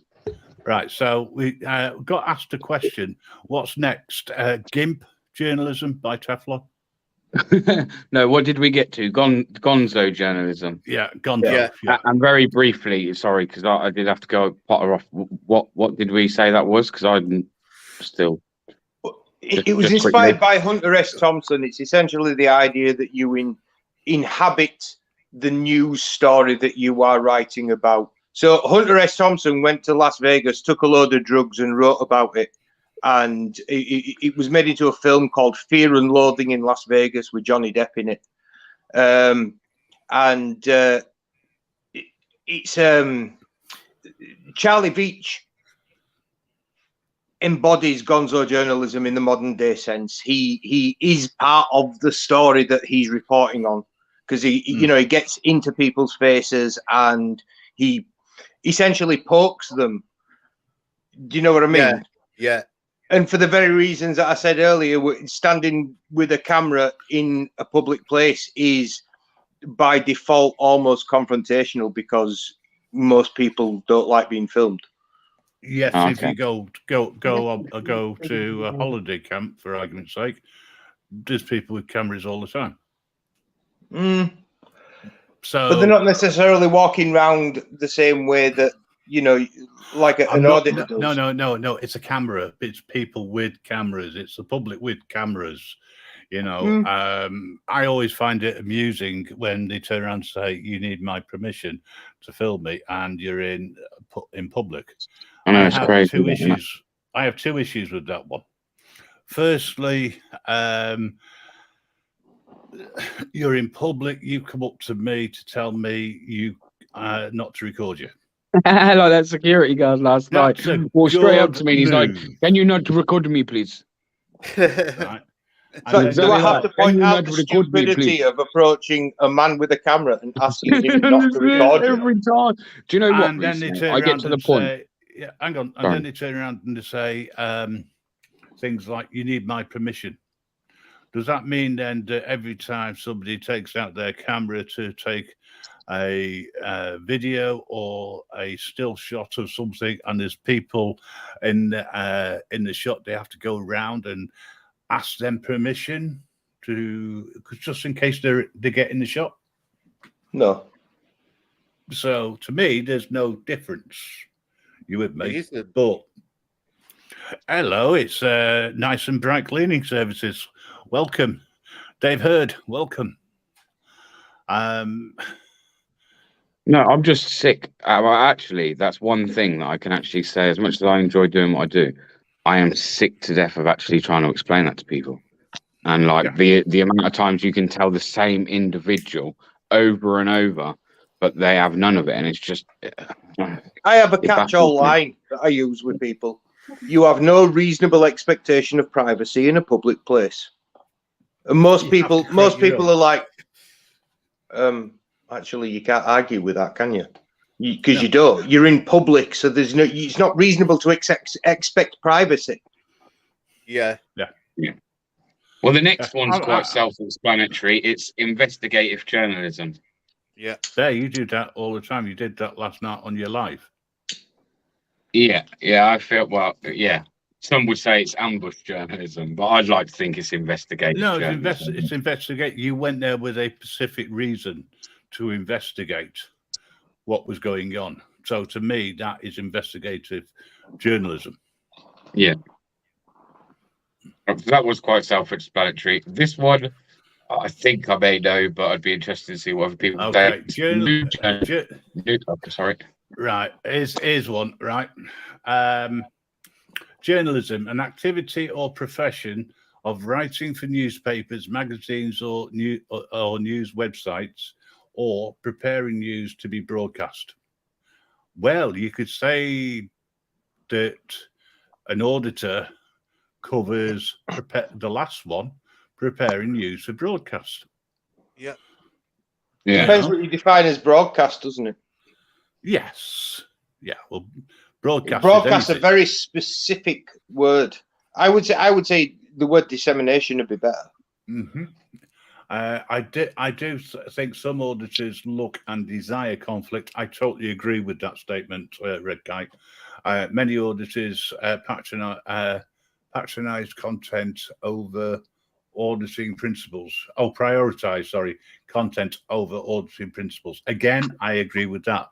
Speaker 1: Right, so we got asked a question. What's next? GIMP journalism by Teflon?
Speaker 4: No, what did we get to? Gonzo journalism.
Speaker 1: Yeah, Gonzo. Yeah.
Speaker 4: And very briefly, sorry, because I did have to go Potter off. What did we say that was? Because I'm still.
Speaker 5: It was inspired by Hunter S. Thompson. It's essentially the idea that you inhabit the news story that you are writing about. So Hunter S. Thompson went to Las Vegas, took a load of drugs, and wrote about it. And it was made into a film called Fear and Loathing in Las Vegas with Johnny Depp in it. It's Charlie Veitch embodies gonzo journalism in the modern day sense. He is part of the story that he's reporting on, because he gets into people's faces and he essentially pokes them. Do you know what I mean?
Speaker 2: Yeah.
Speaker 5: And for the very reasons that I said earlier, standing with a camera in a public place is by default almost confrontational, because most people don't like being filmed.
Speaker 1: Yes, okay. If you go to a holiday camp, for argument's sake, there's people with cameras all the time. So,
Speaker 5: but they're not necessarily walking around the same way that, like an auditor does.
Speaker 1: No. It's a camera. It's people with cameras. It's the public with cameras. I always find it amusing when they turn around and say, "You need my permission to film me," and you're in public.
Speaker 4: I know, it's crazy.
Speaker 1: I have two issues with that one. Firstly, you're in public. You come up to me to tell me not to record you.
Speaker 4: Like that security guard last night. Walked straight up to me and he's like, "Can you not record me, please?"
Speaker 1: Right.
Speaker 5: So do I have to point out the stupidity of approaching a man with a camera and asking him not to record you?
Speaker 4: Every time. Do you know what?
Speaker 1: And then they turn
Speaker 4: I get to the point.
Speaker 1: Say, yeah, hang on. And then they turn around and they say things like, "You need my permission." Does that mean then that every time somebody takes out their camera to take a video or a still shot of something, and there's people in the shot, they have to go around and ask them permission just in case they get in the shot?
Speaker 5: No.
Speaker 1: So to me, there's no difference. You with me?
Speaker 2: But
Speaker 1: hello, it's Nice and Bright Cleaning Services. Welcome, Dave Hurd. Welcome.
Speaker 4: No, I'm just sick. Well, actually, that's one thing that I can actually say. As much as I enjoy doing what I do, I am sick to death of actually trying to explain that to people. And the amount of times you can tell the same individual over and over, but they have none of it. And it's just...
Speaker 5: I have a catch-all line that I use with people. You have no reasonable expectation of privacy in a public place. And most people are like, actually, you can't argue with that, can you? Because you don't. You're in public, so it's not reasonable to expect privacy.
Speaker 2: Yeah.
Speaker 4: Well, the next one's quite self-explanatory. It's investigative journalism.
Speaker 2: Yeah.
Speaker 1: There, you do that all the time. You did that last night on your live.
Speaker 4: Yeah. I feel, well, yeah. some would say it's ambush journalism, but I'd like to think it's investigative
Speaker 1: No,
Speaker 4: journalism.
Speaker 1: it's investigate. You went there with a specific reason to investigate what was going on. So to me, that is investigative journalism.
Speaker 4: Yeah. That was quite self-explanatory. This one, I think I may know, but I'd be interested to see what other people
Speaker 1: Okay,
Speaker 4: sorry.
Speaker 1: Right, here's one. Right, journalism, an activity or profession of writing for newspapers, magazines, or news websites, or preparing news to be broadcast. Well, you could say that an auditor covers the last one, preparing news for broadcast.
Speaker 2: Yeah.
Speaker 4: Yeah.
Speaker 5: Depends what you define as broadcast, doesn't it?
Speaker 1: Yes. Yeah. Well, broadcast.
Speaker 5: Broadcast is a very specific word. I would say the word dissemination would be better.
Speaker 1: Mm-hmm. I do think some auditors look and desire conflict. I totally agree with that statement, Red Kite. Many auditors patronize content over auditing principles. Prioritize, content over auditing principles. Again, I agree with that.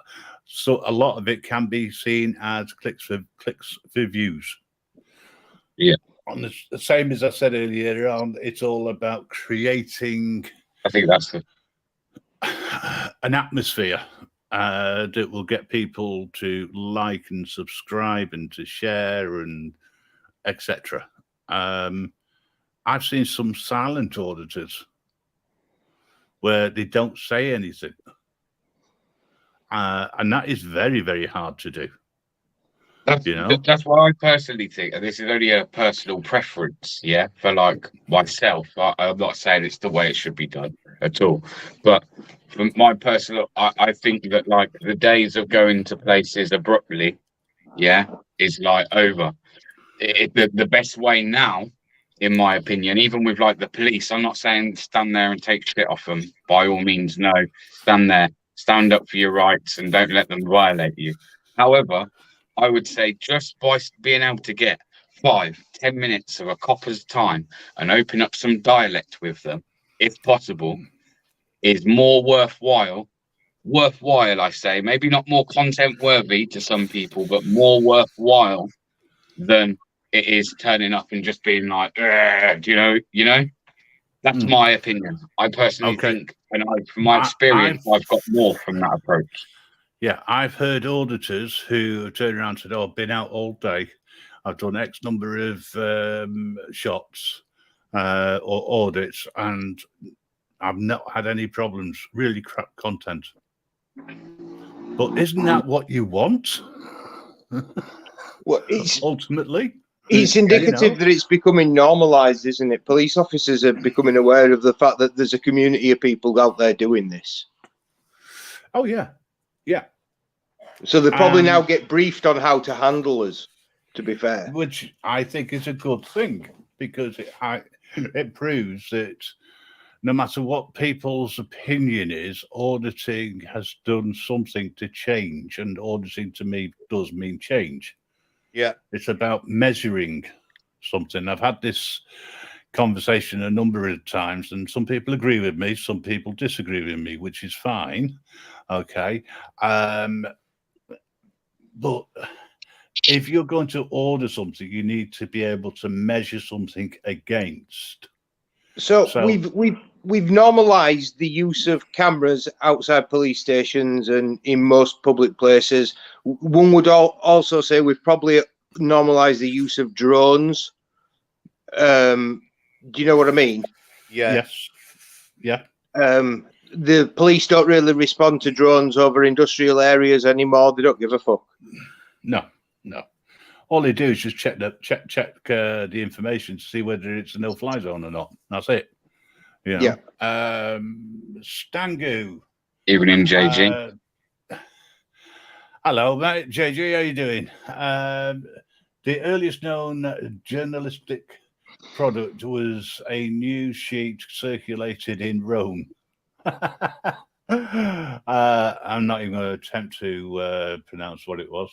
Speaker 1: So a lot of it can be seen as clicks for views.
Speaker 4: Yeah.
Speaker 1: On the same as I said earlier on, it's all about creating,
Speaker 4: I think that's
Speaker 1: an atmosphere that will get people to like and subscribe and to share and etc. I've seen some silent auditors where they don't say anything, and that is very, very hard to do.
Speaker 4: That's what I personally think, and this is only a personal preference, yeah, for like myself. I'm not saying it's the way it should be done at all, but from my personal, I think that like the days of going to places abruptly, yeah, is like over. The best way now, in my opinion, even with like the police, I'm not saying stand there and take shit off them. By all means, no, stand there, stand up for your rights, and don't let them violate you. However, I would say just by being able to get 5-10 minutes of a copper's time and open up some dialect with them, if possible, is more worthwhile. Worthwhile, I say, maybe not more content worthy to some people, but more worthwhile than it is turning up and just being like, you know. That's my opinion. I personally think, and from my experience, I've got more from that approach.
Speaker 1: Yeah, I've heard auditors who turn around and said, "Oh, I've been out all day. I've done X number of shots or audits, and I've not had any problems. Really crap content." But isn't that what you want?
Speaker 5: Well, it's
Speaker 1: ultimately.
Speaker 5: It's indicative that it's becoming normalised, isn't it? Police officers are becoming aware of the fact that there's a community of people out there doing this.
Speaker 1: Oh, yeah. Yeah.
Speaker 5: So they probably now get briefed on how to handle us, to be fair.
Speaker 1: Which I think is a good thing, because it proves that no matter what people's opinion is, auditing has done something to change. And auditing to me does mean change.
Speaker 2: Yeah.
Speaker 1: It's about measuring something. I've had this conversation a number of times, and some people agree with me, some people disagree with me, which is fine. Okay. But if you're going to order something, you need to be able to measure something against.
Speaker 5: So we've normalised the use of cameras outside police stations and in most public places. One would also say we've probably normalised the use of drones. Do you know what I mean?
Speaker 2: Yeah.
Speaker 1: Yes. Yeah.
Speaker 5: The police don't really respond to drones over industrial areas anymore. They don't give a fuck.
Speaker 1: No. All they do is just check the information to see whether it's a no-fly zone or not. That's it. You know?
Speaker 5: Yeah.
Speaker 1: Stangu.
Speaker 4: Evening, JG.
Speaker 1: Hello, mate. JG, how you doing? The earliest known journalistic product was a news sheet circulated in Rome. I'm not even going to attempt to pronounce what it was.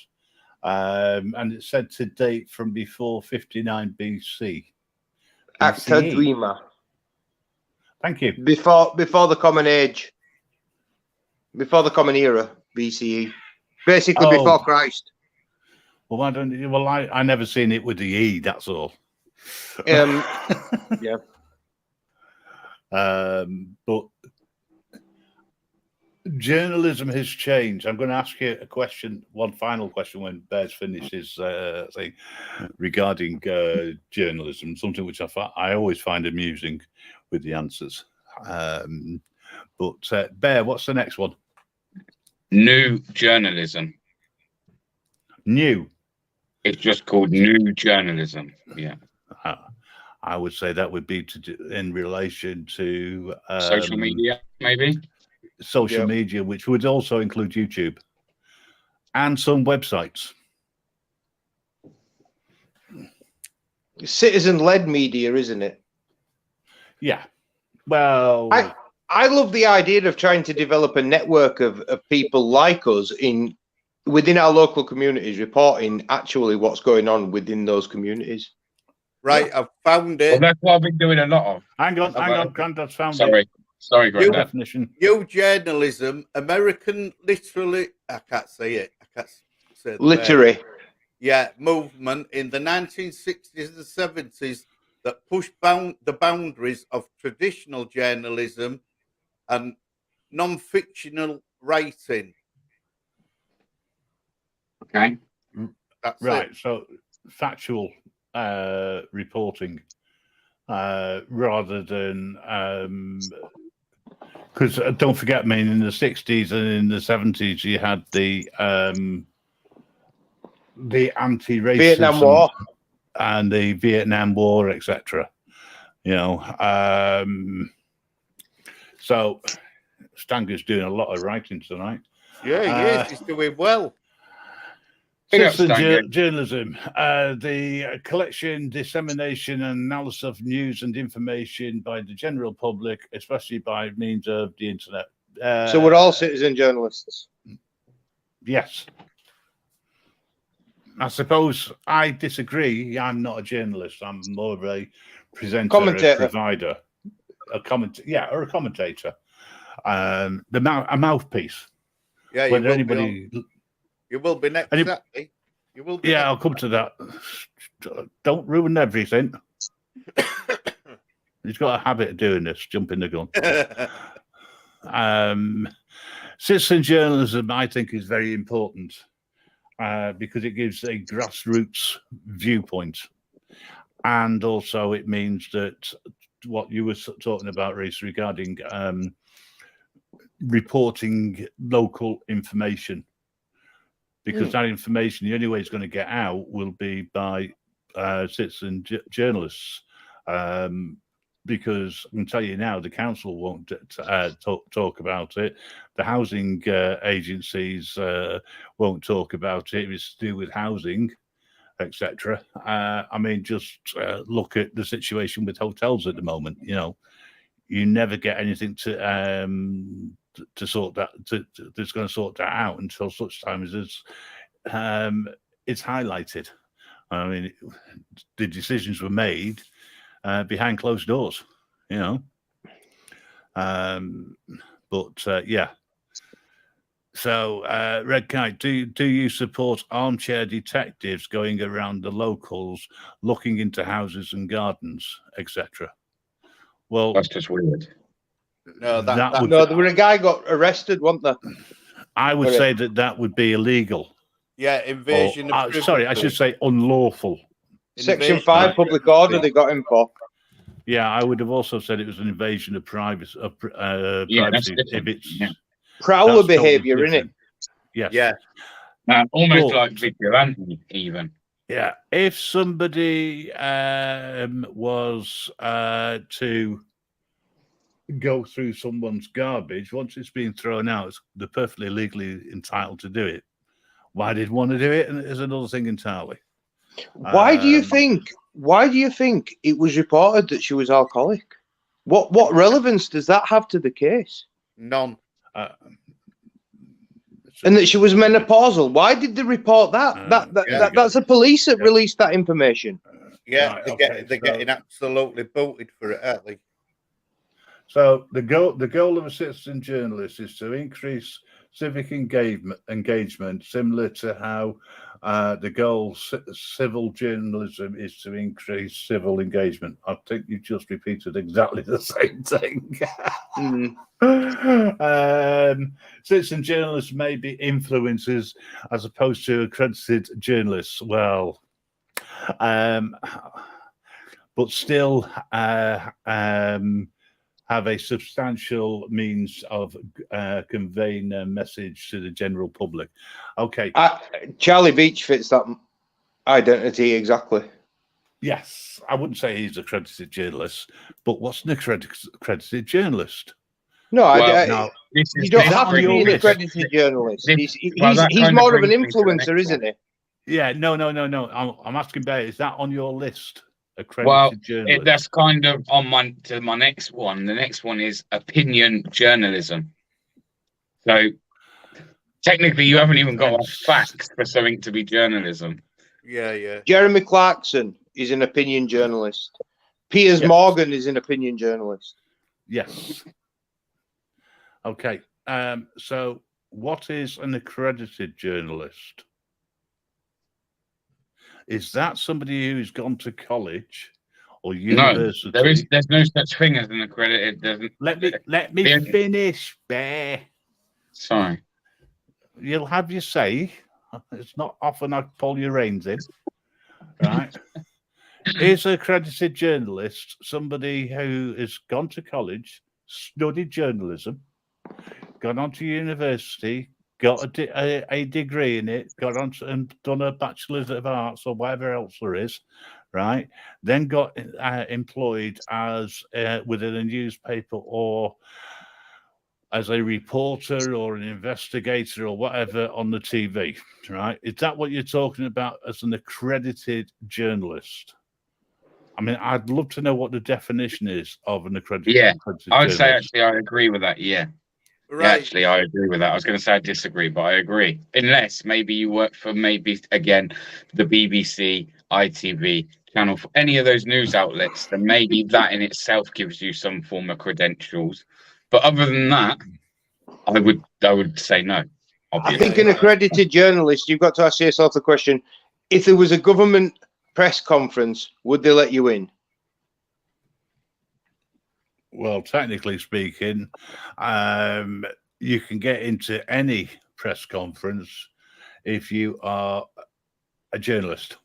Speaker 1: and it said to date from before 59 BC.
Speaker 5: Acta
Speaker 1: BCE.
Speaker 5: Duima.
Speaker 1: Thank you.
Speaker 5: Before the Common Age. Before the Common Era, BCE. Basically before Christ.
Speaker 1: Well, why don't you? Well, I never seen it with the E. That's all.
Speaker 5: Yeah.
Speaker 1: But journalism has changed. I'm going to ask you a question, one final question, when Bear's finished his thing regarding journalism. Something which I always find amusing with the answers. But Bear, what's the next one?
Speaker 4: New journalism.
Speaker 1: New.
Speaker 4: It's just called new journalism. Yeah.
Speaker 1: I would say that would be in relation to
Speaker 4: social media, maybe.
Speaker 1: Social media, which would also include YouTube and some websites.
Speaker 5: Citizen-led media, isn't it?
Speaker 1: Yeah. Well,
Speaker 5: I love the idea of trying to develop a network of people like us within our local communities, reporting actually what's going on within those communities.
Speaker 2: Right, I've found it.
Speaker 4: Well, that's what I've been doing a lot of.
Speaker 1: Hang on, Granddad's found
Speaker 4: it. Sorry, Granddad.
Speaker 1: Definition.
Speaker 2: New journalism, American literally, I can't say it. I can't say the
Speaker 5: literary.
Speaker 2: word. Yeah, movement in the 1960s and 70s that pushed the boundaries of traditional journalism and non-fictional writing.
Speaker 4: Okay.
Speaker 2: That's
Speaker 1: right.
Speaker 2: It.
Speaker 1: So factual reporting rather than because don't forget, I mean, in the 60s and in the 70s, you had the anti-racism,
Speaker 5: Vietnam War,
Speaker 1: and the Vietnam War, etc. You know, so Stanger's doing a lot of writing tonight.
Speaker 2: Yeah, he is. He's doing well.
Speaker 1: Citizen journalism, the collection, dissemination, and analysis of news and information by the general public, especially by means of the internet.
Speaker 5: So we're all citizen journalists.
Speaker 1: Yes. I suppose I disagree. I'm not a journalist. I'm more of a presenter,
Speaker 5: commentator,
Speaker 1: a provider, a commentator, or a commentator. A mouthpiece.
Speaker 2: Yeah,
Speaker 1: whether anybody.
Speaker 2: You will be next Saturday. You will be.
Speaker 1: Yeah,
Speaker 2: next.
Speaker 1: I'll come to that. Don't ruin everything. He's got a habit of doing this, jumping the gun. Citizen journalism, I think, is very important because it gives a grassroots viewpoint. And also it means that what you were talking about, Reese, regarding reporting local information. Because that information, the only way it's going to get out will be by citizen journalists. Because I can tell you now, the council won't talk about it. The housing agencies won't talk about it. If it's to do with housing, etc. I mean, just look at the situation with hotels at the moment. You know, you never get anything to sort that that's going to sort that out until such time as it's highlighted. I mean, the decisions were made behind closed doors, you know. Yeah. So, Red Kite, do you support armchair detectives going around the locals, looking into houses and gardens, etc.? Well,
Speaker 4: that's just weird.
Speaker 5: No, there were a guy got arrested, wasn't there?
Speaker 1: I would say that would be illegal.
Speaker 2: Yeah, invasion of privacy.
Speaker 1: Sorry, I should say unlawful.
Speaker 5: Section 5 public order they got him for.
Speaker 1: Yeah, I would have also said it was an invasion of privacy. Privacy if it's
Speaker 5: prowler behaviour, isn't it?
Speaker 1: Yes.
Speaker 2: Yeah.
Speaker 4: Almost like vigilante, even.
Speaker 1: Yeah. If somebody was to go through someone's garbage, once it's been thrown out, they're perfectly legally entitled to do it. Why they'd want to do it is another thing entirely.
Speaker 5: Why do you think it was reported that she was alcoholic? What relevance does that have to the case?
Speaker 2: None.
Speaker 5: And that she was menopausal. Why did they report that? That's the police that released that information.
Speaker 2: Yeah, they're getting absolutely booted for it, aren't they?
Speaker 1: So the goal of a citizen journalist is to increase civic engagement, similar to how the goal civil journalism is to increase civil engagement. I think you just repeated exactly the same thing. Citizen journalists may be influencers as opposed to accredited journalists. Well, but still have a substantial means of conveying a message to the general public. Okay.
Speaker 5: Charlie Beach fits that identity exactly.
Speaker 1: Yes, I wouldn't say he's an accredited journalist, but what's an accredited journalist?
Speaker 5: No,
Speaker 1: no,
Speaker 5: you don't have to be an accredited journalist. He's more of an influencer, isn't he?
Speaker 1: Yeah, no. I'm asking about, is that on your list? Accredited journalist.
Speaker 4: That's kind of on my next one. The next one is opinion journalism. So technically, you haven't even got facts for something to be journalism.
Speaker 2: Yeah.
Speaker 5: Jeremy Clarkson is an opinion journalist. Piers Morgan is an opinion journalist.
Speaker 1: Yes. Okay. So what is an accredited journalist? Is that somebody who's gone to college or university?
Speaker 4: No, there's no such thing as an accredited.
Speaker 1: Let me finish, Bear.
Speaker 4: Sorry.
Speaker 1: You'll have your say. It's not often I pull your reins in. Right? Is an accredited journalist somebody who has gone to college, studied journalism, gone on to university, got a degree in it, got on and done a Bachelor's of Arts or whatever else there is, right? Then got employed as within a newspaper or as a reporter or an investigator or whatever on the TV, right? Is that what you're talking about as an accredited journalist? I mean, I'd love to know what the definition is of an accredited journalist.
Speaker 4: I would say actually I agree with that, yeah.
Speaker 2: Right.
Speaker 4: Yeah, actually, I agree with that. I was going to say I disagree, but I agree. Unless maybe you work for again, the BBC, ITV, Channel 4, any of those news outlets, then maybe that in itself gives you some form of credentials. But other than that, I would say no. Obviously.
Speaker 5: I think an accredited journalist, you've got to ask yourself the question, if there was a government press conference, would they let you in?
Speaker 1: Well, technically speaking, you can get into any press conference if you are a journalist.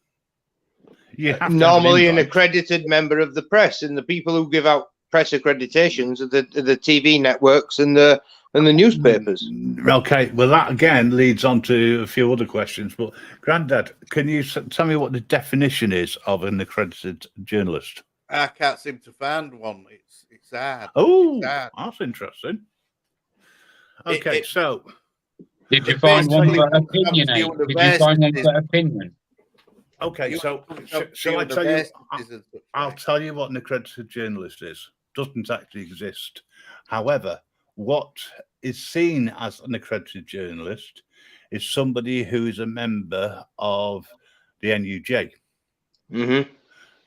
Speaker 1: You have
Speaker 5: normally an accredited member of the press, and the people who give out press accreditations are the TV networks and the newspapers.
Speaker 1: Okay, well, that again leads on to a few other questions. But Grandad, can you tell me what the definition is of an accredited journalist?
Speaker 2: I can't seem to find one. It's hard.
Speaker 1: Oh, that's interesting. Okay, so
Speaker 4: did you find one for opinion? Did you find one for opinion?
Speaker 1: Okay, so shall I tell you? I'll tell you what an accredited journalist is. Doesn't actually exist. However, what is seen as an accredited journalist is somebody who is a member of the NUJ.
Speaker 5: Mm-hmm.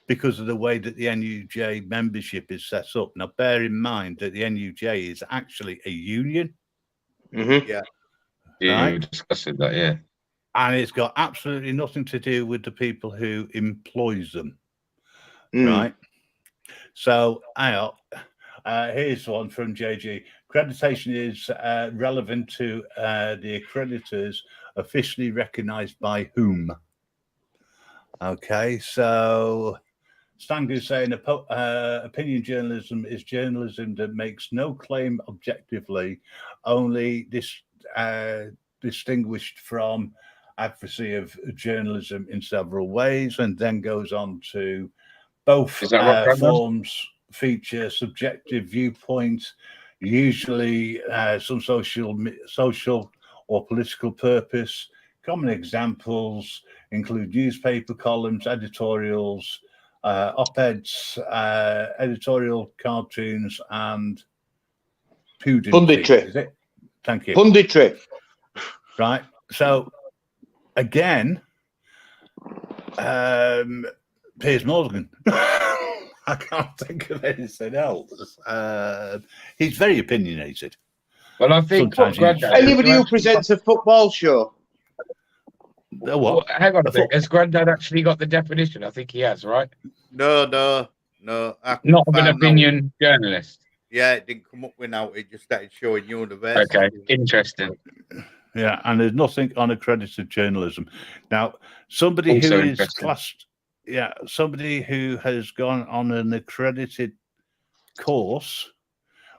Speaker 1: Because of the way that the NUJ membership is set up. Now, bear in mind that the NUJ is actually a union.
Speaker 5: Mm-hmm.
Speaker 2: Yeah.
Speaker 4: Yeah, we discussed that, yeah.
Speaker 1: And it's got absolutely nothing to do with the people who employs them, right? So, here's one from JG. Accreditation is relevant to the accreditors officially recognized by whom? Okay, so Stangu's saying opinion journalism is journalism that makes no claim objectively, only distinguished from advocacy of journalism in several ways, and then goes on to both forms feature subjective viewpoints, usually some social or political purpose. Common examples include newspaper columns, editorials, op-eds, editorial cartoons, and
Speaker 5: punditry.
Speaker 1: Is it? Thank you.
Speaker 5: Punditry.
Speaker 1: right? So again, Piers Morgan. I can't think of anything else. He's very opinionated.
Speaker 4: Well, I think
Speaker 1: Sometimes
Speaker 4: what
Speaker 1: he's-
Speaker 4: Grandad
Speaker 5: Anybody who presents a football show.
Speaker 1: What?
Speaker 4: Hang on a bit. Has Grandad actually got the definition? I think he has, right?
Speaker 2: No. I couldn't
Speaker 4: Not of an
Speaker 2: find out.
Speaker 4: opinion journalist.
Speaker 2: Yeah, it didn't come up without. It just started showing university.
Speaker 4: Okay, interesting.
Speaker 1: Yeah, and there's nothing on accredited journalism. Now, somebody
Speaker 4: Also
Speaker 1: who is
Speaker 4: interesting.
Speaker 1: classed, somebody who has gone on an accredited course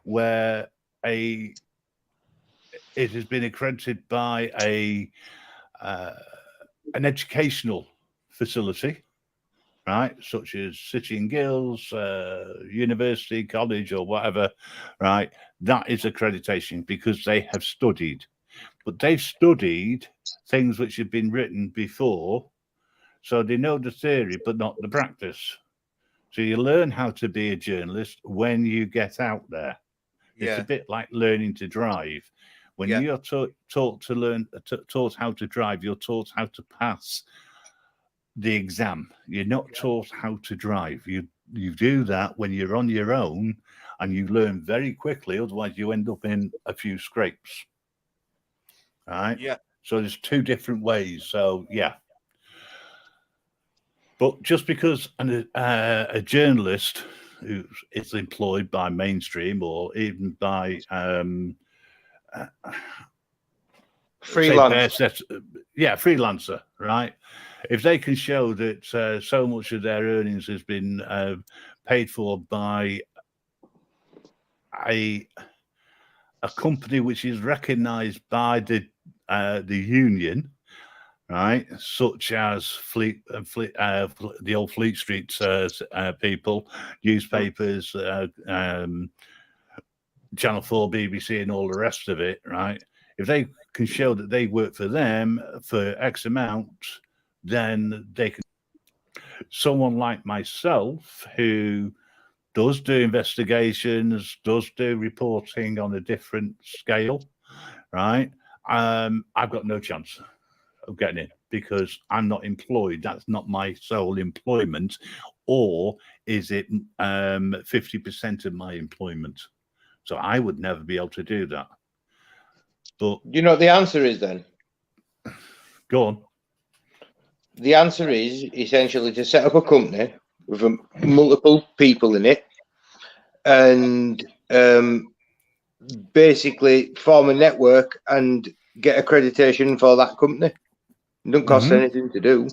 Speaker 1: where it has been accredited by an educational facility, right, such as City and Guilds, university, college, or whatever, right, that is accreditation because they have studied. But they've studied things which have been written before, so they know the theory, but not the practice. So you learn how to be a journalist when you get out there. It's a bit like learning to drive. When you're taught how to drive, you're taught how to pass the exam. You're not taught how to drive. You do that when you're on your own, and you learn very quickly. Otherwise, you end up in a few scrapes. Right?
Speaker 2: Yeah.
Speaker 1: So there's two different ways. So yeah. But just because a journalist who is employed by mainstream or even by freelancer, right? If they can show that so much of their earnings has been paid for by a company which is recognised by the union, right, such as the old Fleet Street people, newspapers, Channel 4, BBC, and all the rest of it, right? If they can show that they work for them for X amount, then they can. Someone like myself who does do investigations, does do reporting on a different scale, right? I've got no chance of getting in because I'm not employed. That's not my sole employment. Or is it 50% of my employment? So I would never be able to do that. But
Speaker 5: You know what the answer is then?
Speaker 1: Go on.
Speaker 5: The answer is essentially to set up a company with multiple people in it and basically form a network and get accreditation for that company. It doesn't cost anything to do.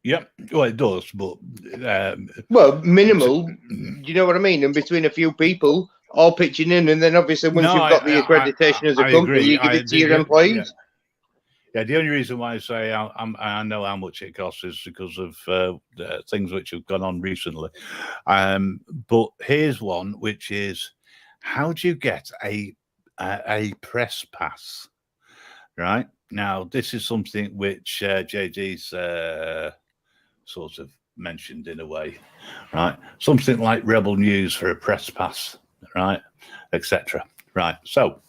Speaker 1: Yep. Well, it does, but
Speaker 5: minimal. You know what I mean? And between a few people all pitching in, and then obviously once you've got the accreditation as a company, you give it to your employees.
Speaker 1: Yeah, the only reason why I say I know how much it costs is because of things which have gone on recently. But here's one, which is, how do you get a press pass? Right now, this is something which JD's sort of mentioned in a way, right? Something like Rebel News for a press pass, right, etc. Right. So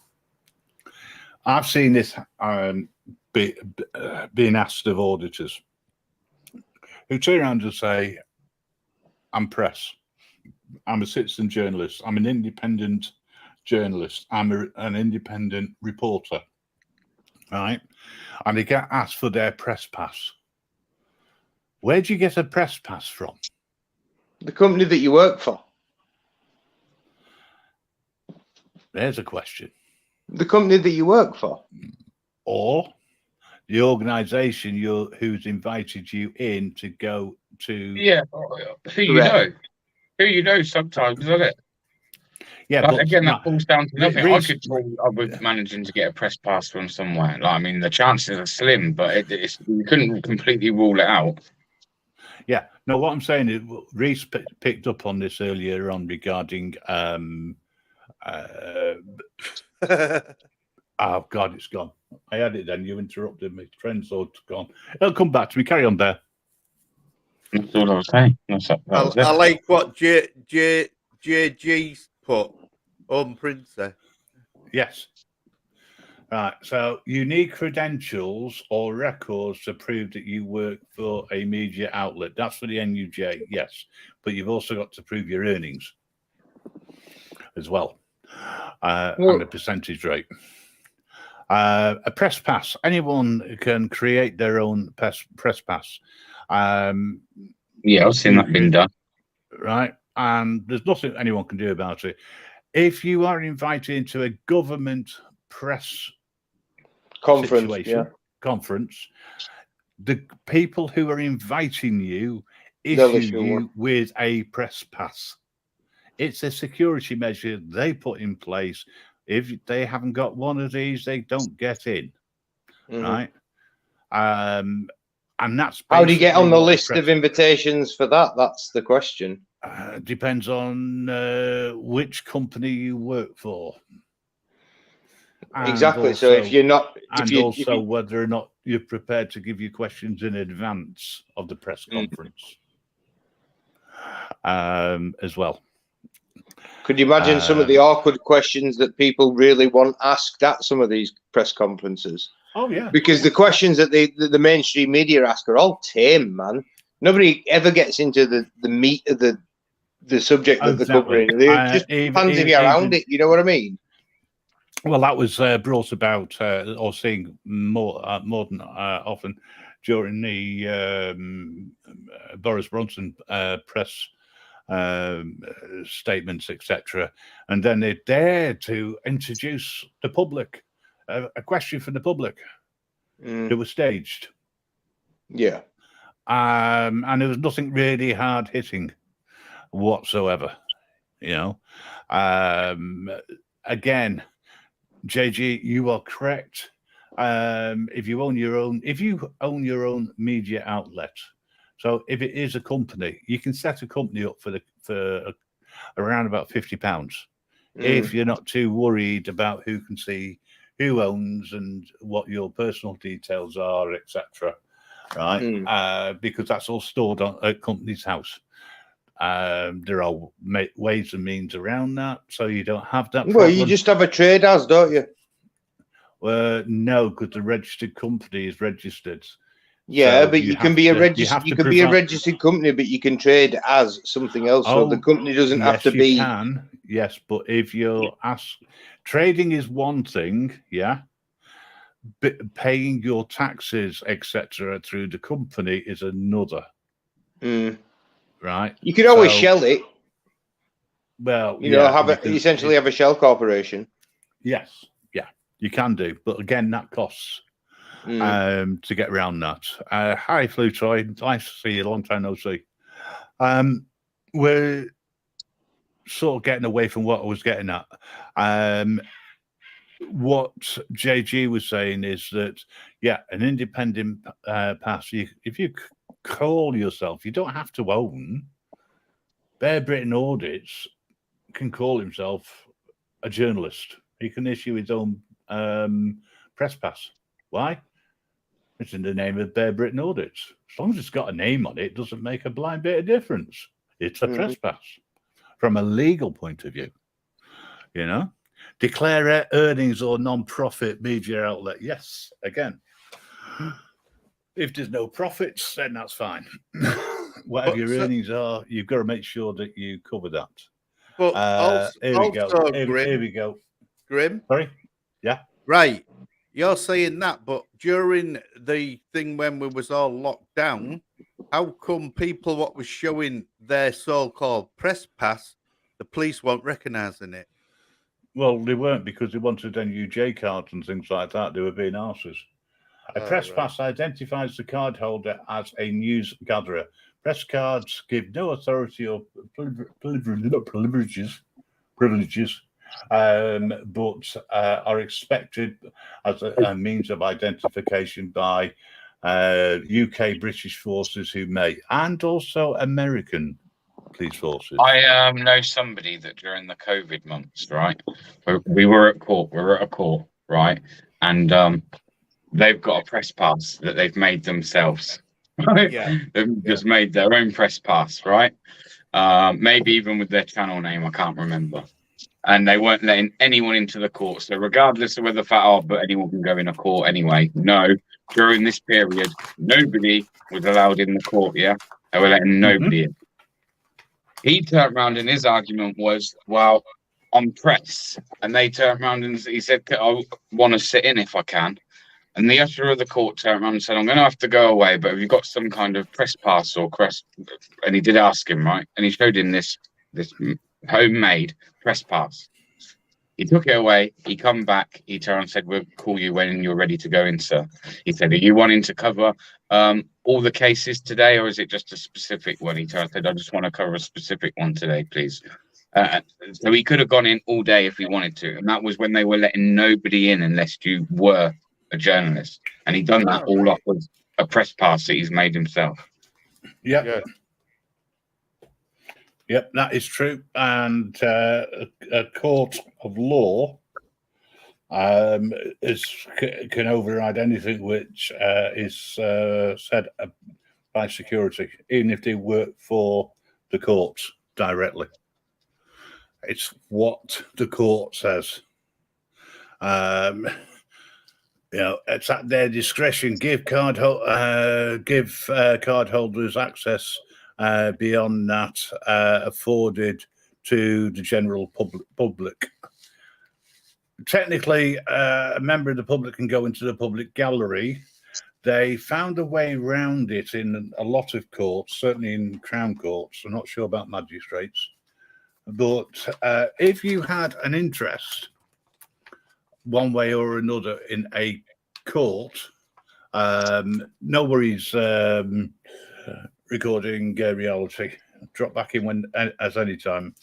Speaker 1: I've seen this being asked of auditors who turn around and say, I'm press, I'm a citizen journalist, I'm an independent journalist, I'm an independent reporter, right? And they get asked for their press pass. Where do you get a press pass from?
Speaker 5: The company that you work for.
Speaker 1: There's a question.
Speaker 5: The company that you work for.
Speaker 1: Or the organisation who's invited you in to go to.
Speaker 4: Yeah, who you know sometimes, isn't it?
Speaker 1: Yeah,
Speaker 4: but
Speaker 1: but
Speaker 4: again, that falls down to nothing. I could talk with managing to get a press pass from somewhere. Like, I mean, the chances are slim, but you couldn't completely rule it out.
Speaker 1: Yeah, no, what I'm saying is, Reese picked up on this earlier on regarding. Oh God, it's gone. I had it then. You interrupted me. Trend so it's gone. It'll come back to me. Carry on, Bear.
Speaker 4: That's all I was saying.
Speaker 2: I like what JG's put. Home printer.
Speaker 1: Yes. Right. So you need credentials or records to prove that you work for a media outlet. That's for the NUJ, yes. But you've also got to prove your earnings as well, and the percentage rate. A press pass. Anyone can create their own press pass.
Speaker 4: I've seen that been done.
Speaker 1: Right. And there's nothing anyone can do about it. If you are invited into a government press conference, the people who are inviting you issue you with a press pass. It's a security measure they put in place. If they haven't got one of these, they don't get in. Right. And that's
Speaker 5: how do you get on the list of invitations for that? That's the question.
Speaker 1: Depends on which company you work for.
Speaker 5: Exactly. Also, so if you're not,
Speaker 1: whether or not you're prepared to give you questions in advance of the press conference, as well.
Speaker 5: Could you imagine some of the awkward questions that people really want asked at some of these press conferences?
Speaker 1: Oh yeah,
Speaker 5: because the questions that the mainstream media ask are all tame, man. Nobody ever gets into the meat of the subject that they're covering. They're just pansy around it. You know what I mean?
Speaker 1: Well, that was brought about or seen more than often during the Boris Johnson press statements, etc. And then they dared to introduce the public, a question from the public. That was staged.
Speaker 5: Yeah.
Speaker 1: And there was nothing really hard hitting whatsoever. You know, again, JG, you are correct. If you own your own media outlet, so if it is a company, you can set a company up for around about £50 if you're not too worried about who can see, who owns, and what your personal details are, etc. Right? Because that's all stored on a company's house. There are ways and means around that, so you don't have that problem.
Speaker 5: Well, you just have a trade as, don't you?
Speaker 1: No, because the registered company is registered.
Speaker 5: Yeah, so but you can be a registered. You can be a registered company, but you can trade as something else. So the company doesn't have to be.
Speaker 1: You can, yes, but if you're trading is one thing, yeah. But paying your taxes, etc., through the company is another. Right.
Speaker 5: You could always shell it.
Speaker 1: Well,
Speaker 5: you know, essentially have a shell corporation.
Speaker 1: Yes, yeah, you can do, but again, that costs. To get around that. Hi, Flutoy. Nice to see you. Long time no see. We're sort of getting away from what I was getting at. What JG was saying is that, yeah, an independent pass, if you call yourself, you don't have to own. Bear Britain Audits can call himself a journalist. He can issue his own press pass. Why? It's in the name of Bear Britain Audits. As long as it's got a name on it, it doesn't make a blind bit of difference. It's a press pass from a legal point of view. You know, declare earnings or non-profit media outlet. Yes, again, if there's no profits, then that's fine. Whatever your earnings are, you've got to make sure that you cover that.
Speaker 2: But
Speaker 1: here we go. Here we go.
Speaker 2: Grim.
Speaker 1: Sorry. Yeah.
Speaker 2: Right. You're saying that, but during the thing when we was all locked down, how come people what was showing their so-called press pass, the police weren't recognising it?
Speaker 1: Well, they weren't because they wanted NUJ cards and things like that. They were being arses. A press pass identifies the card holder as a news gatherer. Press cards give no authority or privileges, but are expected as a means of identification by UK British forces who may, and also American police forces.
Speaker 4: I know somebody that during the COVID months, right, we were at court, right, and they've got a press pass that they've made themselves. Right? Yeah. They've just made their own press pass, right? Maybe even with their channel name, I can't remember. and they weren't letting anyone into the court. So regardless of whether but anyone can go in a court anyway. No, during this period, nobody was allowed in the court. Yeah, they were letting nobody in. He turned around and his argument was, well, I'm press. And they turned around and he said, I want to sit in if I can. And the usher of the court turned around and said, I'm going to have to go away, but have you got some kind of press pass or press? And he did ask him, right? And he showed him this homemade press pass. He took it away. He come back. He turned and said, we'll call you when you're ready to go in, sir. He said, are you wanting to cover all the cases today, or is it just a specific one? He turned and said, I just want to cover a specific one today, please. So he could have gone in all day if he wanted to. And that was when they were letting nobody in unless you were a journalist. And he done that all off with a press pass that he's made himself.
Speaker 1: Yeah. Yep, that is true. And a court of law can override anything which is said by security, even if they work for the courts directly. It's what the court says. It's at their discretion. Give card holders access beyond that afforded to the general public. Technically, a member of the public can go into the public gallery. They found a way around it in a lot of courts, certainly in Crown courts. I'm not sure about magistrates. But if you had an interest one way or another in a court, no worries recording reality. Drop back in as any time.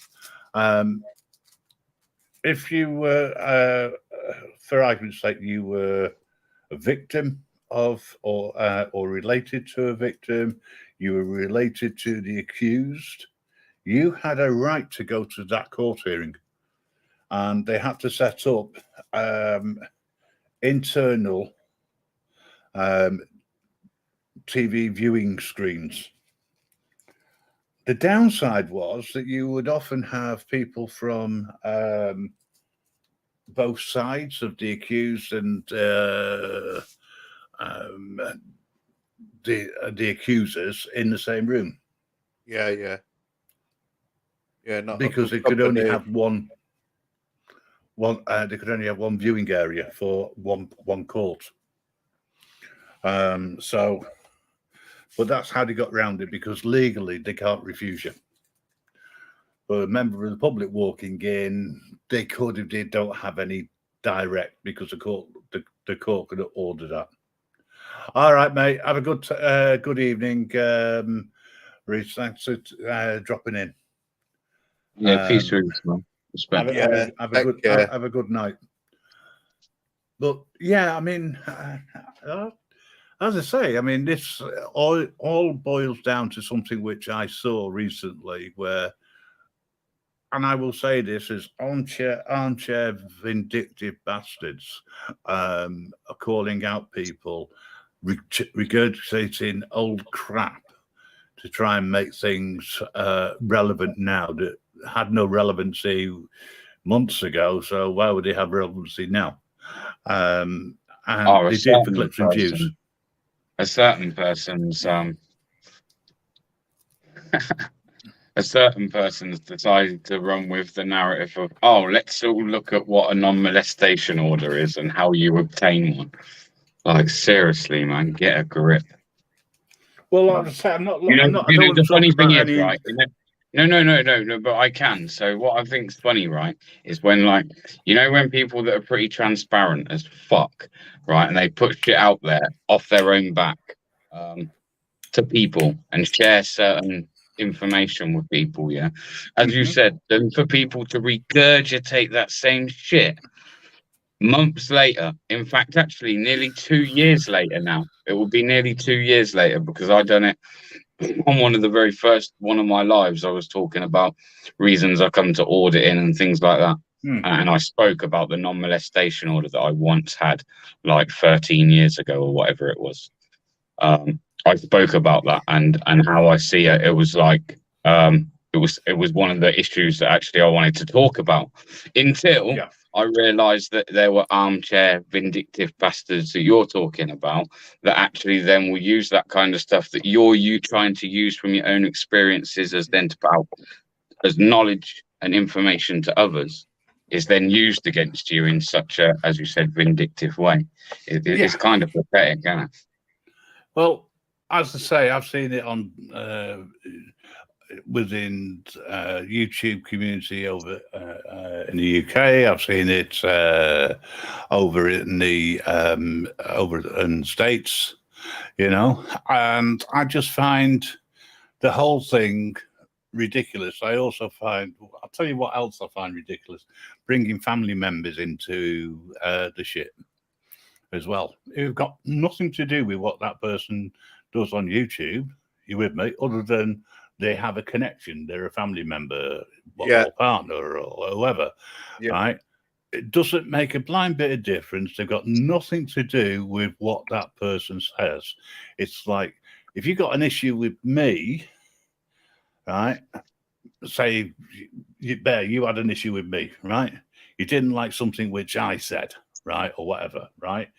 Speaker 1: If you were, for argument's sake, you were a victim of or related to a victim, you were related to the accused, you had a right to go to that court hearing. And they had to set up internal TV viewing screens. The downside was that you would often have people from both sides of the accused and the accusers in the same room.
Speaker 2: Yeah. Not
Speaker 1: because they could only have one. They could only have one viewing area for one court. But that's how they got around it, because legally they can't refuse you. But a member of the public walking in, they could if they don't have any direct, because the court could order that. All right, mate. Have a good evening, Reece. Thanks for dropping in.
Speaker 4: Yeah, peace with you.
Speaker 1: Have a good night. But yeah, I mean, as I say, I mean, this all boils down to something which I saw recently, where, and I will say this, is armchair vindictive bastards are calling out people, regurgitating old crap to try and make things relevant now that had no relevancy months ago. So why would they have relevancy now? And they do it for clips and views.
Speaker 4: A certain person's decided to run with the narrative of, let's all look at what a non-molestation order is and how you obtain one. Like, seriously, man, get a grip.
Speaker 1: Well, like I say, I'm not.
Speaker 4: The funny thing is, right? No, but I can. So what I think's funny, right, is when, like, when people that are pretty transparent as fuck, right, and they put shit out there off their own back to people and share certain information with people, yeah, as you said, then for people to regurgitate that same shit months later, in fact, actually nearly 2 years later now, it will be nearly 2 years later, because I done it on one of the very first one of my lives. I was talking about reasons I come to auditing and things like that. And I spoke about the non-molestation order that I once had like 13 years ago or whatever it was. I spoke about that and how I see it. It was like it was one of the issues that actually I wanted to talk about until I realised that there were armchair vindictive bastards that you're talking about that actually then will use that kind of stuff that you're trying to use from your own experiences as then to put out as knowledge and information to others is then used against you in such a, as you said, vindictive way. It's kind of pathetic, isn't it?
Speaker 1: Well, as I say, I've seen it on within YouTube community over in the UK. I've seen it over in the States, you know, and I just find the whole thing ridiculous. I also find, I'll tell you what else I find ridiculous: bringing family members into the shit as well. Who've got nothing to do with what that person does on YouTube. You with me? Other than they have a connection, they're a family member, or partner, or whoever, right? It doesn't make a blind bit of difference. They've got nothing to do with what that person says. It's like, if you got an issue with me, right? Say, Bear, you had an issue with me, right? You didn't like something which I said, right? Or whatever, right?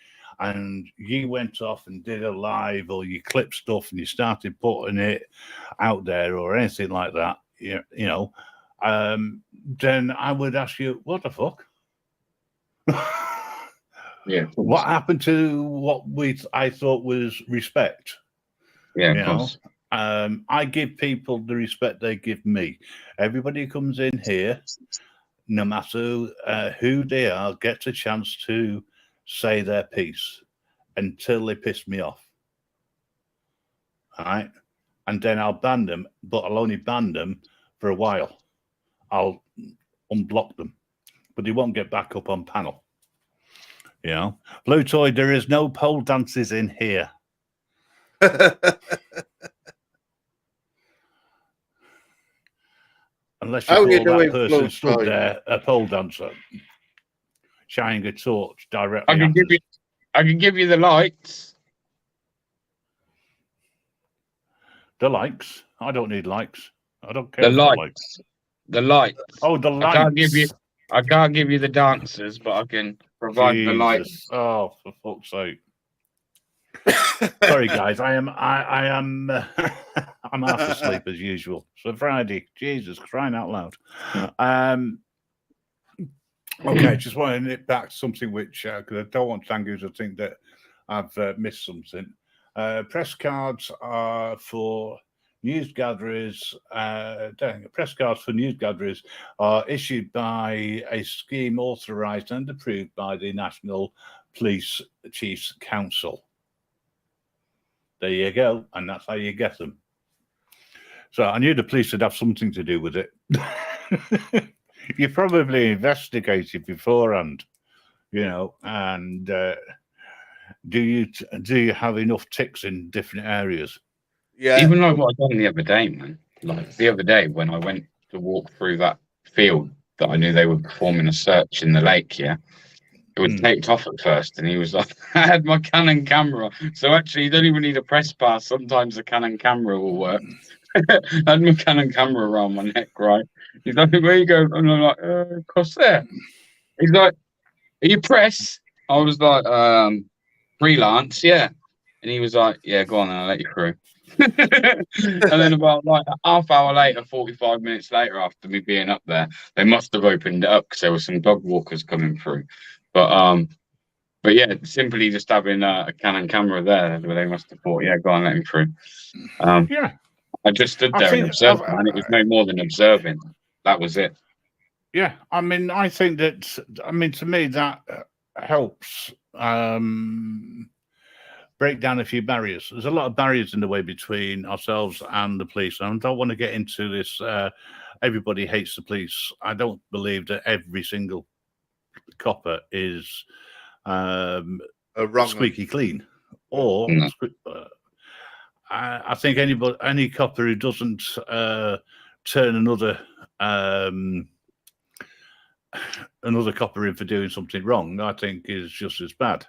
Speaker 1: And you went off and did a live, or you clipped stuff and you started putting it out there or anything like that, you know, then I would ask you, what the fuck?
Speaker 4: Yeah.
Speaker 1: What happened to what I thought was respect?
Speaker 4: Yeah,
Speaker 1: you
Speaker 4: of course.
Speaker 1: know, I give people the respect they give me. Everybody who comes in here, no matter who they are, gets a chance to say their piece until they piss me off. All right. And then I'll ban them, but I'll only ban them for a while. I'll unblock them, but they won't get back up on panel. You know, Blue Toy, there is no pole dances in here. Unless you call that person stood there a pole dancer, shining a torch directly.
Speaker 4: I can give you the lights.
Speaker 1: The likes. I don't need likes. I don't care.
Speaker 4: The lights. The lights.
Speaker 1: Oh, the lights.
Speaker 4: I can't give you the dancers, but I can provide the lights.
Speaker 1: Oh, for fuck's sake. Sorry, guys. I'm I'm half asleep as usual. So Friday, Jesus, crying out loud. Okay, just want to nip back to something which, because I don't want Tangu to think that I've missed something. Press cards are for news gatherers. Press cards for news gatherers are issued by a scheme authorised and approved by the National Police Chiefs Council. There you go, and that's how you get them. So I knew the police would have something to do with it. You probably investigated beforehand, you know, and do you have enough ticks in different areas?
Speaker 2: Yeah.
Speaker 4: Even like what I done the other day, man. Like the other day when I went to walk through that field that I knew they were performing a search in the lake, yeah. It was taped off at first, and he was like, I had my Canon camera. So actually, you don't even need a press pass. Sometimes the Canon camera will work. I had my Canon camera around my neck, right? He's like, where you go? And I'm like, across there. He's like, are you press? I was like, freelance, yeah. And he was like, yeah, go on, and I'll let you through. And then about like a half hour later, 45 minutes later, after me being up there, they must have opened it up because there were some dog walkers coming through. But yeah, simply just having a Canon camera there, they must have thought, yeah, go on, let me through.
Speaker 1: Yeah.
Speaker 4: I just stood there and observed, and it was no more than observing. That was it.
Speaker 1: Yeah, I mean, I think that, I mean, to me, that helps break down a few barriers. There's a lot of barriers in the way between ourselves and the police. And I don't want to get into this, everybody hates the police. I don't believe that every single copper is squeaky clean. Or I think any copper who doesn't turn another copper in for doing something wrong, I think is just as bad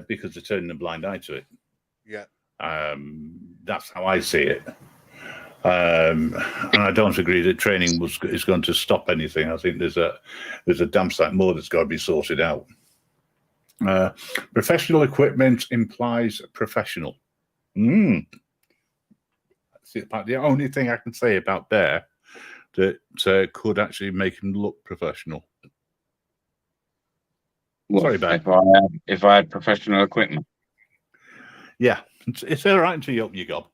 Speaker 1: because they're turning a blind eye to it.
Speaker 2: Yeah.
Speaker 1: That's how I see it. And I don't agree that training is going to stop anything. I think there's a damn sight more that's got to be sorted out. Professional equipment implies professional. That's the only thing I can say about there that could actually make him look professional.
Speaker 4: What,
Speaker 1: sorry, Ben.
Speaker 4: If I had professional equipment.
Speaker 1: Yeah, it's all right until you open your gob.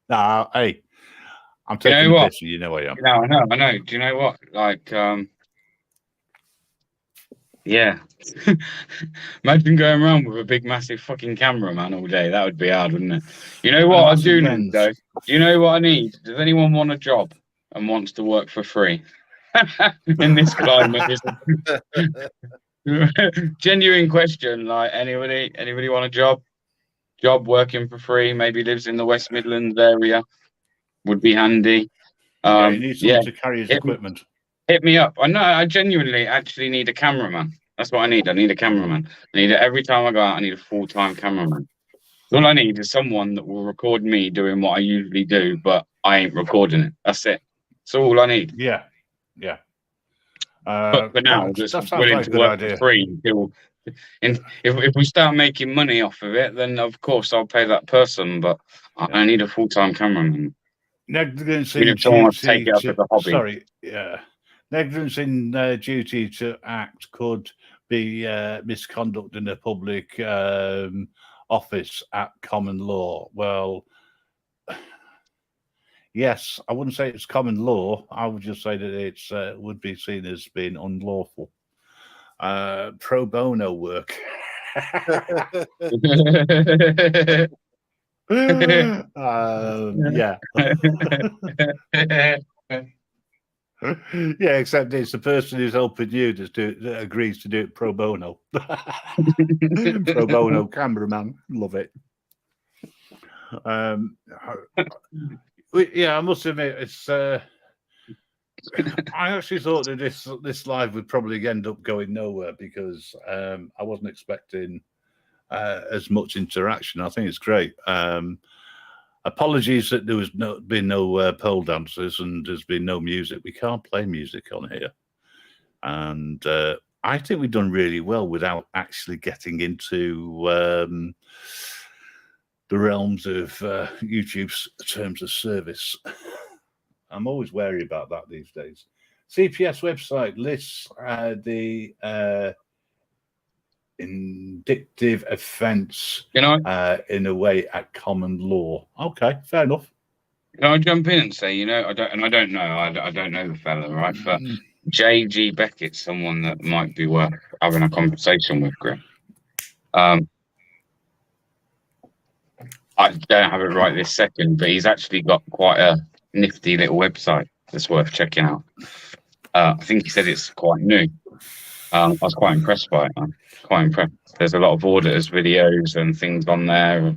Speaker 1: Nah, hey, I'm taking the piss. You know I am.
Speaker 4: No, I know. Do you know what? Like, yeah. Imagine going around with a big, massive fucking cameraman all day. That would be hard, wouldn't it? You know what I do need, though? Do you know what I need? Does anyone want a job and wants to work for free? In this climate, genuine question. Like, anybody want a job? Job working for free? Maybe lives in the West Midlands area. Would be handy.
Speaker 1: Yeah, you need someone to carry his equipment.
Speaker 4: Hit me up. I know. I genuinely actually need a cameraman. That's what I need. I need a cameraman. I need it every time I go out. I need a full-time cameraman. All I need is someone that will record me doing what I usually do, but I ain't recording it. That's it. That's all I need.
Speaker 1: Yeah.
Speaker 4: But for now, just willing to work for free until. If we start making money off of it, then of course I'll pay that person. But I need a full-time cameraman.
Speaker 1: Negligence
Speaker 4: in duty
Speaker 1: Negligence in duty to act could be misconduct in a public office at common law. Well, yes, I wouldn't say it's common law. I would just say that it's would be seen as being unlawful. Pro bono work. Yeah. Yeah, except it's the person who's helping you that agrees to do it pro bono. Pro bono cameraman. Love it. Yeah, I must admit, it's I actually thought that this live would probably end up going nowhere because I wasn't expecting as much interaction. I think it's great. Apologies that there was been no pole dancers and there's been no music. We can't play music on here, and I think we've done really well without actually getting into the realms of YouTube's terms of service. I'm always wary about that these days. CPS website lists the indicative offence in a way at common law. Okay, fair enough.
Speaker 4: Can I jump in and say, I don't know the fella, right? But J.G. Beckett's someone that might be worth having a conversation with, Graham. I don't have it right this second, but he's actually got quite a nifty little website that's worth checking out. I think he said it's quite new. I was quite impressed by it, man. Quite impressed. There's a lot of auditors videos and things on there,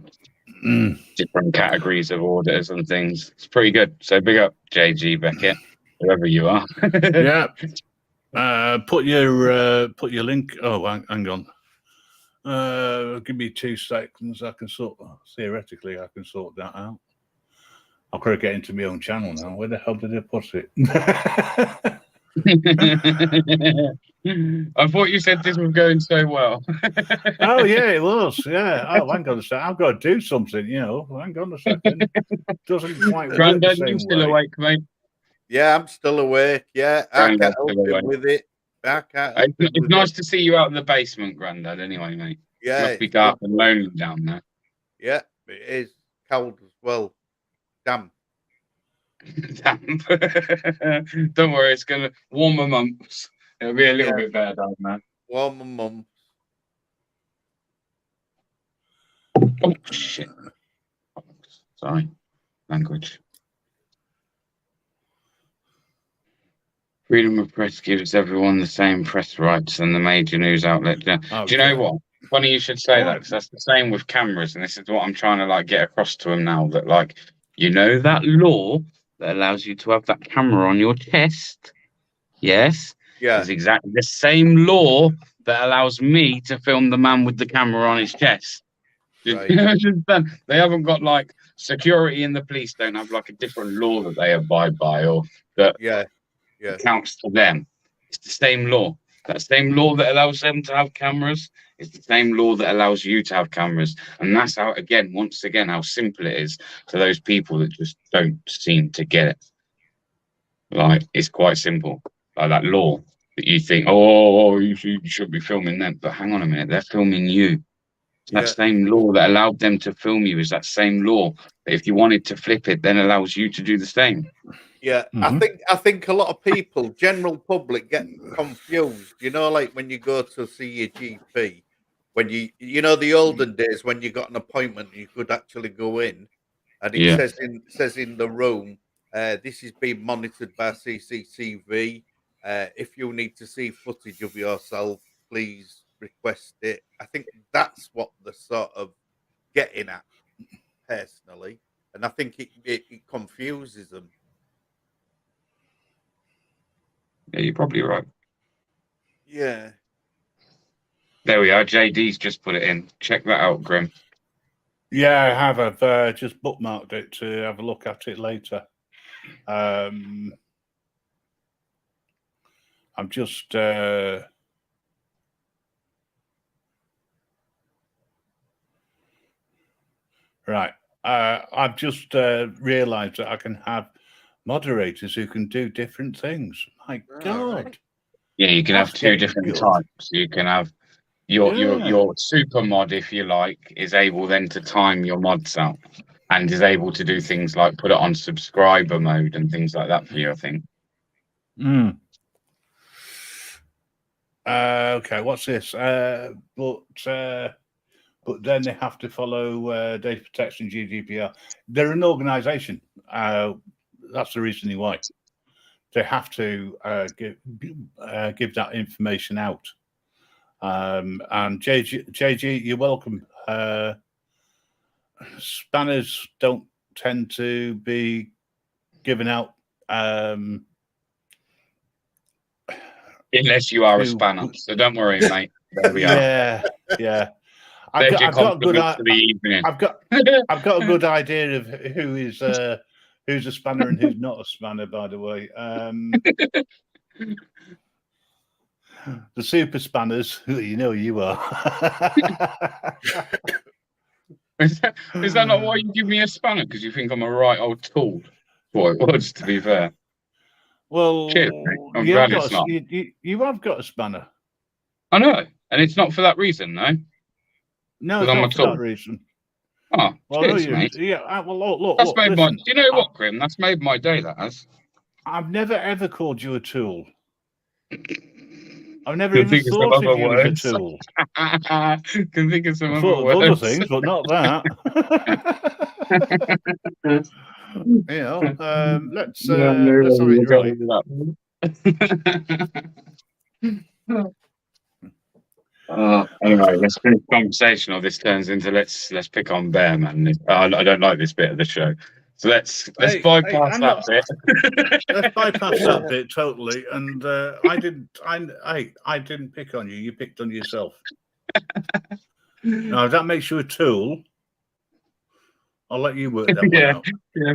Speaker 4: different categories of auditors and things. It's pretty good. So big up JG Beckett, whoever you are.
Speaker 1: Yeah. Put your link. Oh, hang on. Give me 2 seconds. I can theoretically I can sort that out. I've got to get into my own channel now. Where the hell did I put it?
Speaker 4: I thought you said this was going so well.
Speaker 1: Oh yeah, it was. Yeah. Oh, hang on a second. I've got to do something. Hang on a second. Doesn't quite work.
Speaker 4: Grandad, you still awake, mate?
Speaker 2: Yeah, I'm still awake. Yeah, I can't help it with it.
Speaker 4: It's nice to see you out in the basement, Grandad. Anyway, mate.
Speaker 2: Yeah,
Speaker 4: it must be dark and lonely down there.
Speaker 2: Yeah, it is cold as well. Damp.
Speaker 4: Don't worry, it's gonna warmer months. It'll be a little bit better down there.
Speaker 2: Warmer months.
Speaker 4: Oh shit! Sorry, language. Freedom of press gives everyone the same press rights and the major news outlet. Okay. Do you know what? Funny you should say that, because that's the same with cameras, and this is what I'm trying to get across to them now. That that law that allows you to have that camera on your chest, yes, is exactly the same law that allows me to film the man with the camera on his chest.
Speaker 2: Right.
Speaker 4: They haven't got like security, and the police don't have like a different law that they abide by or that
Speaker 2: Yeah.
Speaker 4: accounts to them. It's the same law. That same law that allows them to have cameras is the same law that allows you to have cameras. And that's how, again, once again, how simple it is to those people that just don't seem to get it. Like, it's quite simple. Like that law that you think, oh, you should be filming them. But hang on a minute, they're filming you. That same law that allowed them to film you is that same law that if you wanted to flip it, then allows you to do the same.
Speaker 2: Yeah, I think a lot of people, general public, get confused. You know, like when you go to see your GP, when you know the olden days when you got an appointment, you could actually go in, and it says in the room, this is being monitored by CCTV. If you need to see footage of yourself, please request it. I think that's what they're sort of getting at, personally, and I think it confuses them.
Speaker 4: Yeah, you're probably right.
Speaker 2: Yeah.
Speaker 4: There we are. JD's just put it in. Check that out, Grim.
Speaker 1: Yeah, I have. I've just bookmarked it to have a look at it later. I'm just right. I've just realised that I can have moderators who can do different things. My God.
Speaker 2: Right.
Speaker 4: Yeah, you can have
Speaker 1: That's
Speaker 4: two
Speaker 1: getting
Speaker 4: different
Speaker 1: good.
Speaker 4: types. You can have your super mod, if you like, is able then to time your mods out and is able to do things like put it on subscriber mode and things like that for you, I think.
Speaker 1: Okay, what's this? But then they have to follow data protection GDPR. They're an organisation. That's the reasoning why they have to give that information out. And JG, you're welcome. Spanners don't tend to be given out
Speaker 4: unless you are a spanner. So don't worry, mate. There we are.
Speaker 1: Yeah.
Speaker 4: I've got a good
Speaker 1: I've got a good idea of who's a spanner and who's not a spanner, by the way. The super spanners, you know you are.
Speaker 4: Is that not why you give me a spanner? Because you think I'm a right old tool? Boy, it was, to be fair.
Speaker 1: Well,
Speaker 4: cheers, I'm glad it's not.
Speaker 1: You have got a spanner.
Speaker 4: I know, and it's not for that reason, no.
Speaker 1: No, it's not for that reason.
Speaker 4: Oh,
Speaker 1: well,
Speaker 4: cheers,
Speaker 1: no,
Speaker 4: mate.
Speaker 1: Yeah, well, look.
Speaker 4: That's made
Speaker 1: listen,
Speaker 4: do you know what, Grim? That's made my day. That has.
Speaker 1: I've never ever called you a tool. I've never even thought of you as a tool.
Speaker 4: Can think of some
Speaker 1: other things, but not that. Let's have it
Speaker 4: right. Anyway, let's finish the conversation, or this turns into let's pick on Bear, man. I don't like this bit of the show, so let's bypass that bit.
Speaker 1: Let's bypass that bit totally. And I didn't pick on you. You picked on yourself. Now, if that makes you a tool, I'll let you work that one out.
Speaker 4: Yeah,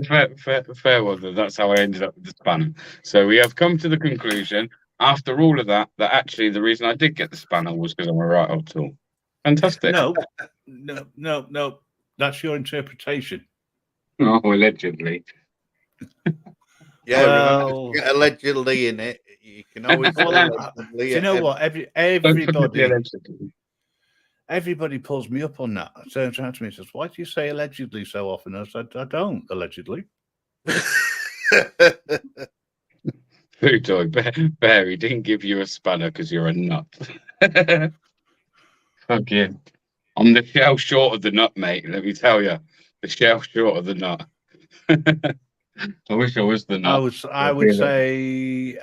Speaker 4: fair one. That's how I ended up with the spanner. So we have come to the conclusion, after all of that actually the reason I did get the spanner was because I'm a right old tool. Fantastic.
Speaker 1: No. That's your interpretation.
Speaker 4: Oh, allegedly.
Speaker 2: Yeah, well, get allegedly in it. You can always.
Speaker 1: You know what? Everybody pulls me up on that. Turns around to me and says, "Why do you say allegedly so often?" I said, "I don't allegedly."
Speaker 4: Food toy Bear, he didn't give you a spanner because you're a nut. Fuck you. I'm the shell short of the nut, mate. Let me tell you, the shell short of the nut. I wish I was the nut.
Speaker 1: I would say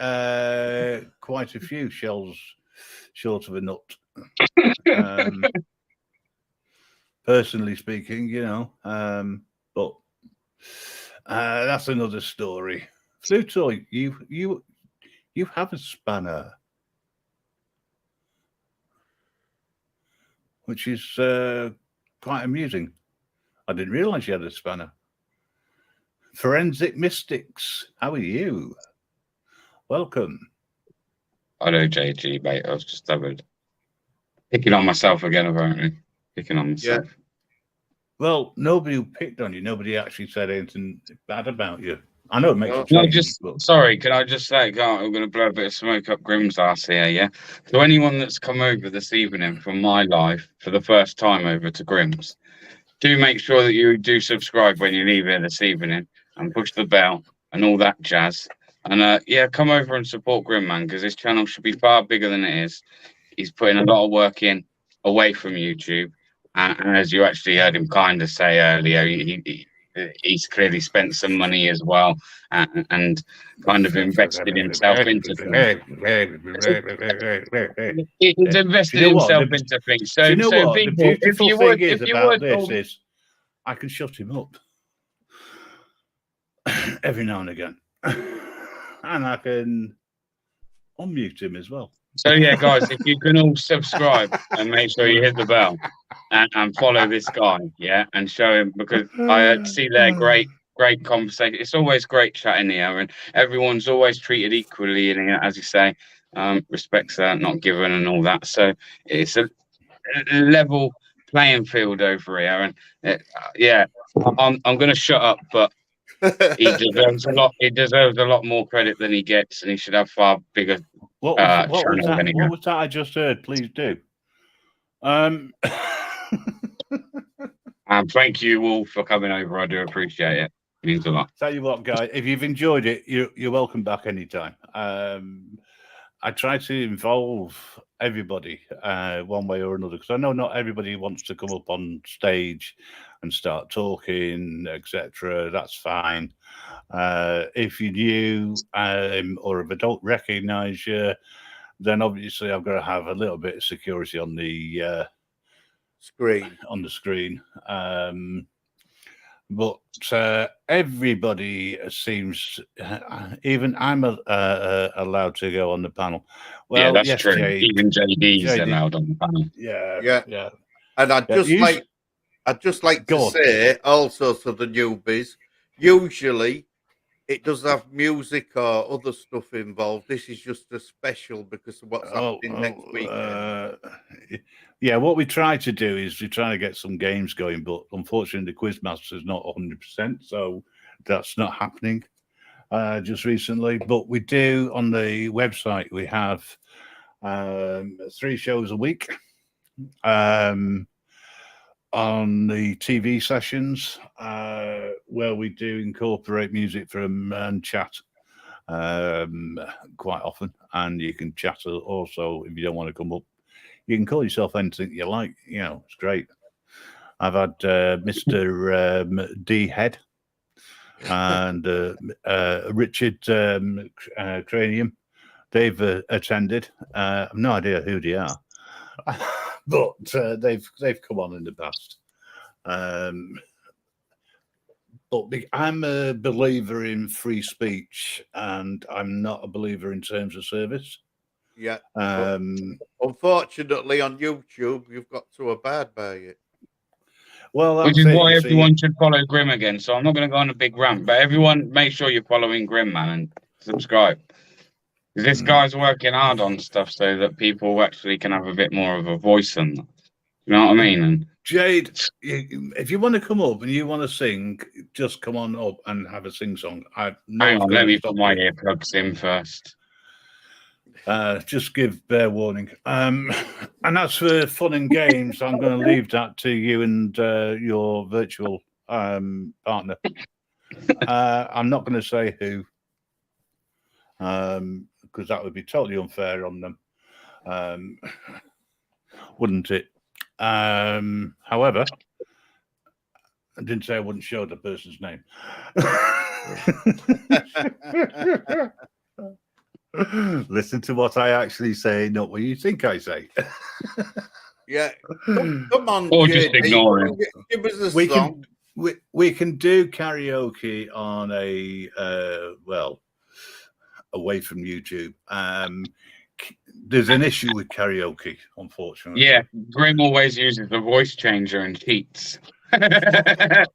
Speaker 1: quite a few shells short of a nut. Personally speaking, but that's another story. Flutoy, you have a spanner, which is quite amusing. I didn't realise you had a spanner. Forensic Mystics, how are you? Welcome.
Speaker 4: I know, JG, mate. I was just picking on myself again, apparently. Picking on myself.
Speaker 2: Yeah.
Speaker 1: Well, nobody who picked on you, nobody actually said anything bad about you. I know it makes you
Speaker 4: No,
Speaker 1: change,
Speaker 4: just
Speaker 1: but...
Speaker 4: sorry. Can I just say, I'm going to blow a bit of smoke up Grimm's ass here, yeah? To anyone that's come over this evening from my life for the first time over to Grimm's, do make sure that you do subscribe when you leave here this evening and push the bell and all that jazz. And yeah, come over and support Grim, man, because his channel should be far bigger than it is. He's putting a lot of work in away from YouTube, and as you actually heard him kind of say earlier, he's clearly spent some money as well, and kind of invested himself into things. He's invested himself into things. So,
Speaker 1: do you know what?
Speaker 4: people,
Speaker 1: The beautiful thing is
Speaker 4: if you
Speaker 1: about
Speaker 4: would,
Speaker 1: this is I can shut him up every now and again, and I can unmute him as well.
Speaker 4: So yeah, guys, if you can all subscribe and make sure you hit the bell and follow this guy, yeah, and show him, because I see their great conversation. It's always great chatting here, and everyone's always treated equally, and as you say, respect's not given and all that. So it's a level playing field over here, and yeah, I'm going to shut up, but he deserves a lot. He deserves a lot more credit than he gets, and he should have far bigger.
Speaker 1: What was that I just heard? Please do.
Speaker 4: And thank you all for coming over. I do appreciate it. It means a lot.
Speaker 1: Tell you what, guys, if you've enjoyed it, you're welcome back anytime. I try to involve everybody one way or another, because I know not everybody wants to come up on stage and start talking, etc. That's fine. If you're new or if I don't recognise you, then obviously I've got to have a little bit of security on the screen. But everybody seems, even I'm allowed to go on the panel. Well,
Speaker 4: yeah, that's
Speaker 1: yes,
Speaker 4: true.
Speaker 1: Jade,
Speaker 4: even JD's allowed on the panel.
Speaker 1: Yeah.
Speaker 2: And I'd just like to say also to the newbies, usually it does have music or other stuff involved. This is just a special because of what's happening next weekend.
Speaker 1: Yeah, what we try to do is we try to get some games going, but unfortunately the Quizmaster is not 100%, so that's not happening just recently. But we do on the website, we have 3 shows a week. On the TV sessions, where we do incorporate music from and chat quite often, and you can chat also if you don't want to come up. You can call yourself anything you like. You know, it's great. I've had Mr. D Head and Richard Cranium. They've attended. I've no idea who they are. But they've come on in the past. But I'm a believer in free speech, and I'm not a believer in terms of service.
Speaker 2: Yeah. Unfortunately, on YouTube, you've got to abide by it.
Speaker 1: Well,
Speaker 4: which is why everyone should follow Grim again. So I'm not going to go on a big rant, but everyone make sure you're following Grim, man, and subscribe. This guy's working hard on stuff so that people actually can have a bit more of a voice in that. You know what I mean? And
Speaker 1: Jade, if you want to come up and you want to sing, just come on up and have a sing song.
Speaker 4: Hang on, let me put my earplugs in first.
Speaker 1: Just give bear warning. And as for fun and games, I'm going to leave that to you and your virtual partner. I'm not going to say who, because that would be totally unfair on them, wouldn't it? However, I didn't say I wouldn't show the person's name. Listen to what I actually say, not what you think I say.
Speaker 2: Yeah, come on,
Speaker 4: or just ignore it.
Speaker 2: Give us a song.
Speaker 1: We can do karaoke on a away from YouTube. there's an issue with karaoke, unfortunately.
Speaker 4: Yeah, Grim always uses the voice changer and cheats.
Speaker 1: I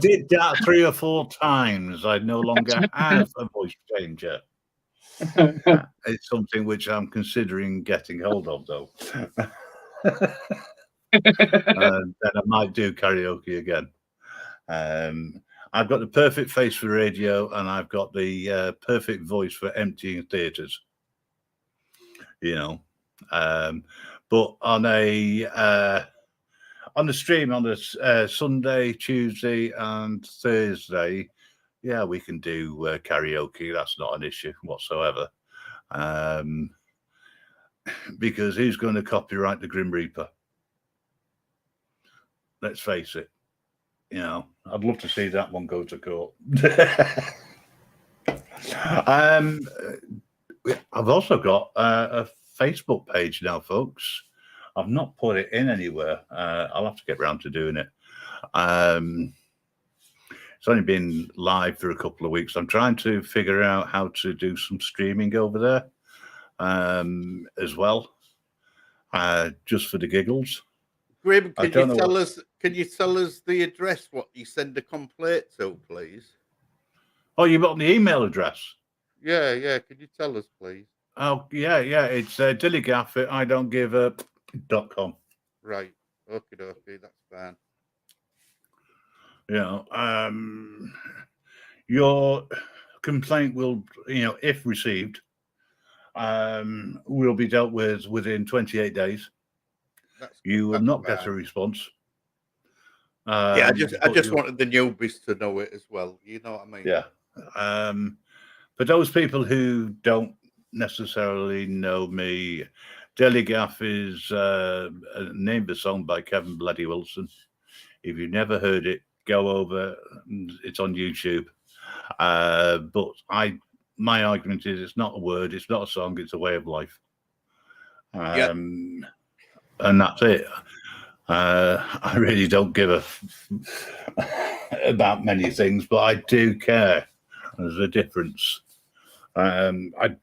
Speaker 1: did that 3 or 4 times. I no longer have a voice changer. It's something which I'm considering getting hold of, though. Then I might do karaoke again. I've got the perfect face for radio, and I've got the perfect voice for emptying theatres. You know, but on the stream on the Sunday, Tuesday, and Thursday, yeah, we can do karaoke. That's not an issue whatsoever. Because who's going to copyright the Grim Reaper? Let's face it. You know, I'd love to see that one go to court. I've also got a Facebook page now, folks. I've not put it in anywhere. I'll have to get around to doing it. It's only been live for a couple of weeks. I'm trying to figure out how to do some streaming over there as well, just for the giggles.
Speaker 2: Grim, can you tell us the address, what you send a complaint to, please?
Speaker 1: Oh, you got the email address?
Speaker 2: Yeah. Could you tell us, please?
Speaker 1: Oh, yeah. It's dillygaff@idon'tgiveup.com.
Speaker 2: Right. Okay, that's fine.
Speaker 1: You know, your complaint will, if received, will be dealt with within 28 days. You will not get a response.
Speaker 2: I just wanted the newbies to know it as well. You know what I mean?
Speaker 1: Yeah. For those people who don't necessarily know me, Dillygaff is a name of a song by Kevin Bloody Wilson. If you've never heard it, go over. It's on YouTube. But my argument is it's not a word, it's not a song, it's a way of life. And that's it. I really don't give about many things, but I do care. There's a difference. I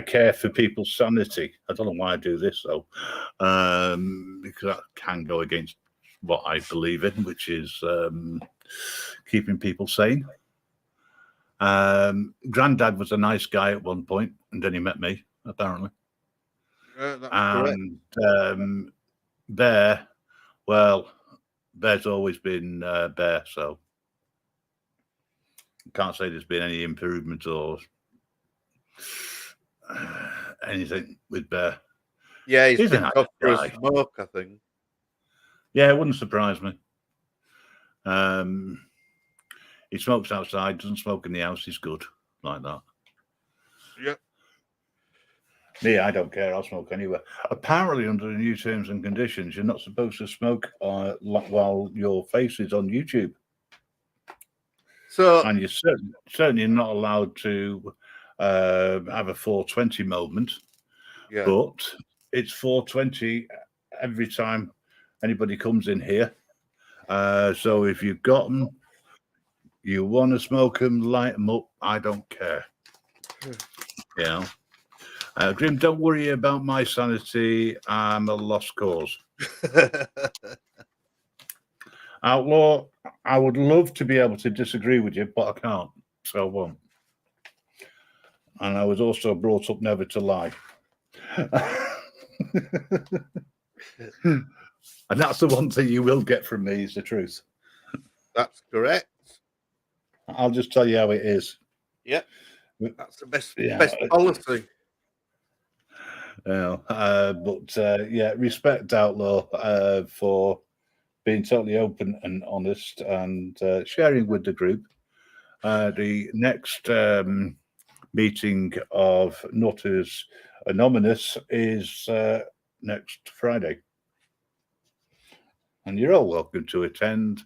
Speaker 1: care for people's sanity. I don't know why I do this though, because that can go against what I believe in, which is keeping people sane. Granddad was a nice guy at one point, and then he met me, apparently. And Bear, well, Bear's always been Bear, so can't say there's been any improvement or anything with Bear.
Speaker 2: Yeah, he's been tough for a smoke, I think.
Speaker 1: Yeah, it wouldn't surprise me. He smokes outside, doesn't smoke in the house. He's good like that.
Speaker 2: Yeah.
Speaker 1: Me, I don't care. I'll smoke anywhere. Apparently, under the new terms and conditions, you're not supposed to smoke while your face is on YouTube.
Speaker 2: So,
Speaker 1: and you're certainly not allowed to have a 420 moment.
Speaker 2: Yeah.
Speaker 1: But it's 420 every time anybody comes in here. So if you've got them, you want to smoke them, light them up. I don't care. You know. Grim, don't worry about my sanity. I'm a lost cause. Outlaw, I would love to be able to disagree with you, but I can't, so I won't. And I was also brought up never to lie. And that's the one thing you will get from me is the truth.
Speaker 2: That's correct.
Speaker 1: I'll just tell you how it is.
Speaker 2: Yep. That's the best policy.
Speaker 1: Yeah, respect Outlaw for being totally open and honest and sharing with the group. The next meeting of Nutters Anonymous is next Friday. And you're all welcome to attend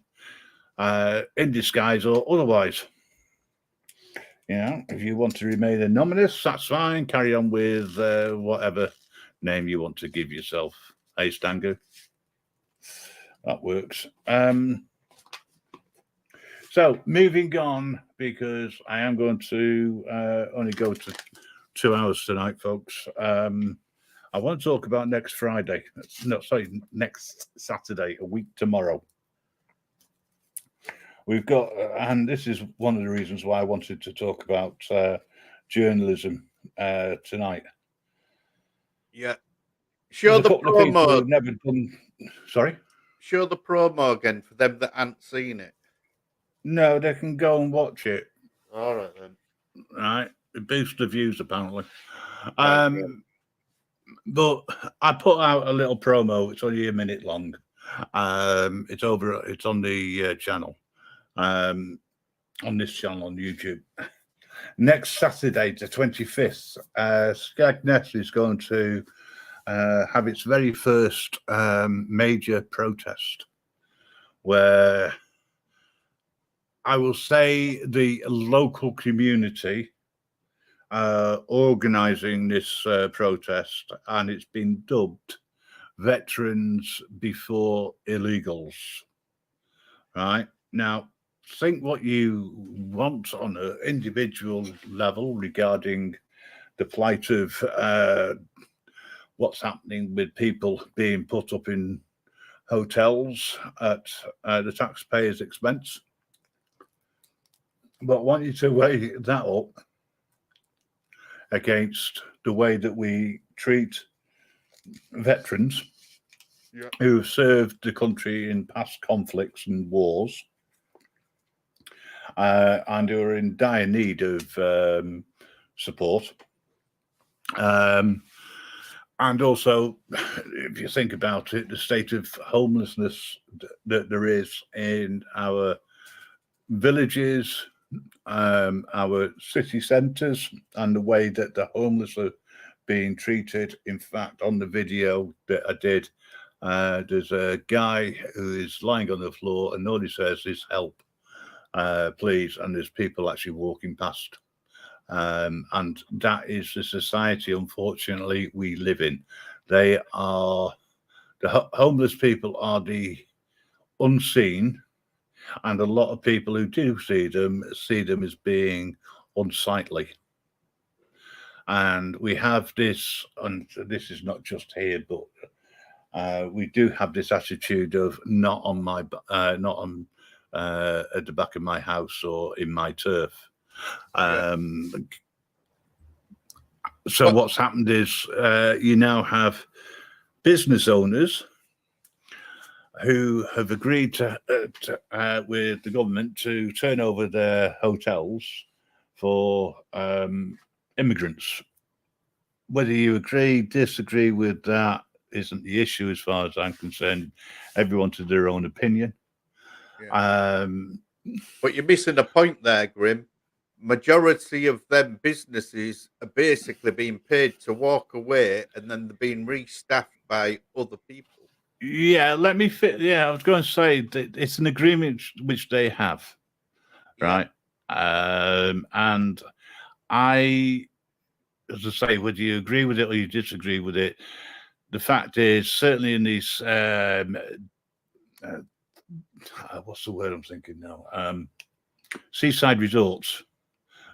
Speaker 1: in disguise or otherwise. You know, if you want to remain anonymous, that's fine. Carry on with whatever name you want to give yourself. Hey, Stango. That works. So moving on, because I am going to only go to 2 hours tonight, folks. I want to talk about next Friday. No, sorry, next Saturday, a week tomorrow. We've got, and this is one of the reasons why I wanted to talk about journalism tonight.
Speaker 2: Yeah. Show the promo.
Speaker 1: Never done. Sorry?
Speaker 2: Show the promo again for them that haven't seen it.
Speaker 1: No, they can go and watch it.
Speaker 2: All right, then.
Speaker 1: Right. It boosts the views, apparently.
Speaker 2: Right,
Speaker 1: But I put out a little promo. It's only a minute long. It's on the channel. On this channel on YouTube. Next Saturday, the 25th, Skegness is going to have its very first major protest, where I will say the local community organising this protest, and it's been dubbed Veterans Before Illegals. Right? Now, think what you want on an individual level regarding the plight of what's happening with people being put up in hotels at the taxpayers' expense. But I want you to weigh that up against the way that we treat veterans who have served the country in past conflicts and wars, and who are in dire need of support. And also, if you think about it, the state of homelessness that there is in our villages, our city centres, and the way that the homeless are being treated. In fact, on the video that I did, there's a guy who is lying on the floor, and all he says is "help, please," and there's people actually walking past. And that is the society, unfortunately, we live in. They are, the homeless people are the unseen, and a lot of people who do see them as being unsightly. And we have this, and this is not just here, but we do have this attitude of not on at the back of my house or in my turf. So what's happened is you now have business owners who have agreed to with the government to turn over their hotels for immigrants. Whether you agree, disagree with that isn't the issue as far as I'm concerned. Everyone to their own opinion.
Speaker 2: Yeah. But you're missing a point there, Grim. Majority of them businesses are basically being paid to walk away, and then they're being restaffed by other people.
Speaker 1: Yeah, let me fit. Yeah, I was going to say that it's an agreement which they have, right? And I, as I say, whether you agree with it or you disagree with it, the fact is, certainly in these, what's the word I'm thinking now? Seaside resorts,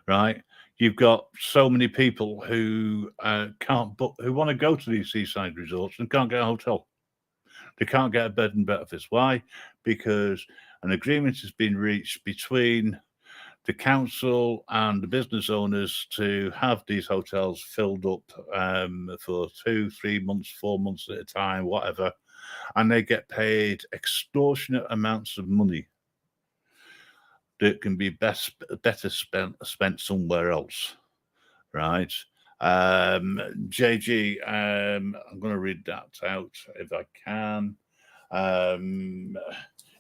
Speaker 1: right? You've got so many people who can't book, who want to go to these seaside resorts and can't get a hotel. They can't get a bed and breakfast. Why? Because an agreement has been reached between the council and the business owners to have these hotels filled up for 2, 3 months, 4 months at a time, whatever, and they get paid extortionate amounts of money that can be better spent somewhere else, right? JG, I'm going to read that out if I can.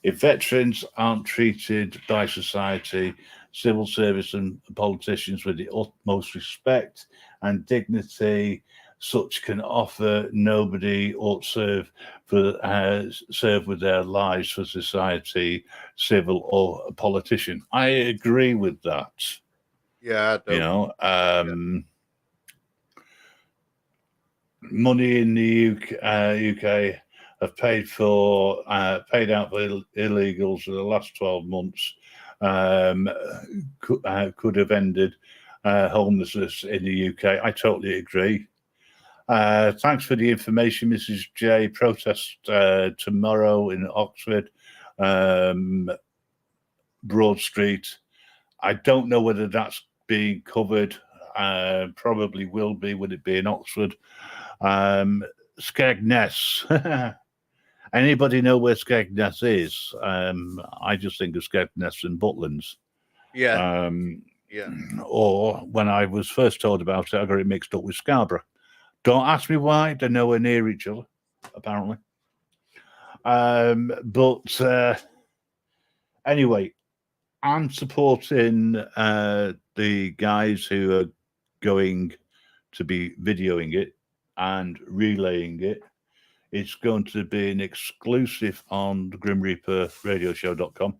Speaker 1: If veterans aren't treated by society, civil service and politicians with the utmost respect and dignity such can offer, nobody ought serve with their lives for society, civil or a politician. I agree with that.
Speaker 2: Yeah, I do.
Speaker 1: Money in the UK have paid out for illegals for the last 12 months could have ended homelessness in the UK. I totally agree. Thanks for the information, Mrs. J. Protest tomorrow in Oxford, Broad Street. I don't know whether that's being covered. Probably will be. Would it be in Oxford? Skegness. Anybody know where Skegness is? I just think of Skegness and Butlins.
Speaker 2: Yeah.
Speaker 1: Or when I was first told about it, I got it mixed up with Scarborough. Don't ask me why. They're nowhere near each other, apparently. But anyway, I'm supporting the guys who are going to be videoing it and relaying it. It's going to be an exclusive on the GrimReaperRadioshow.com.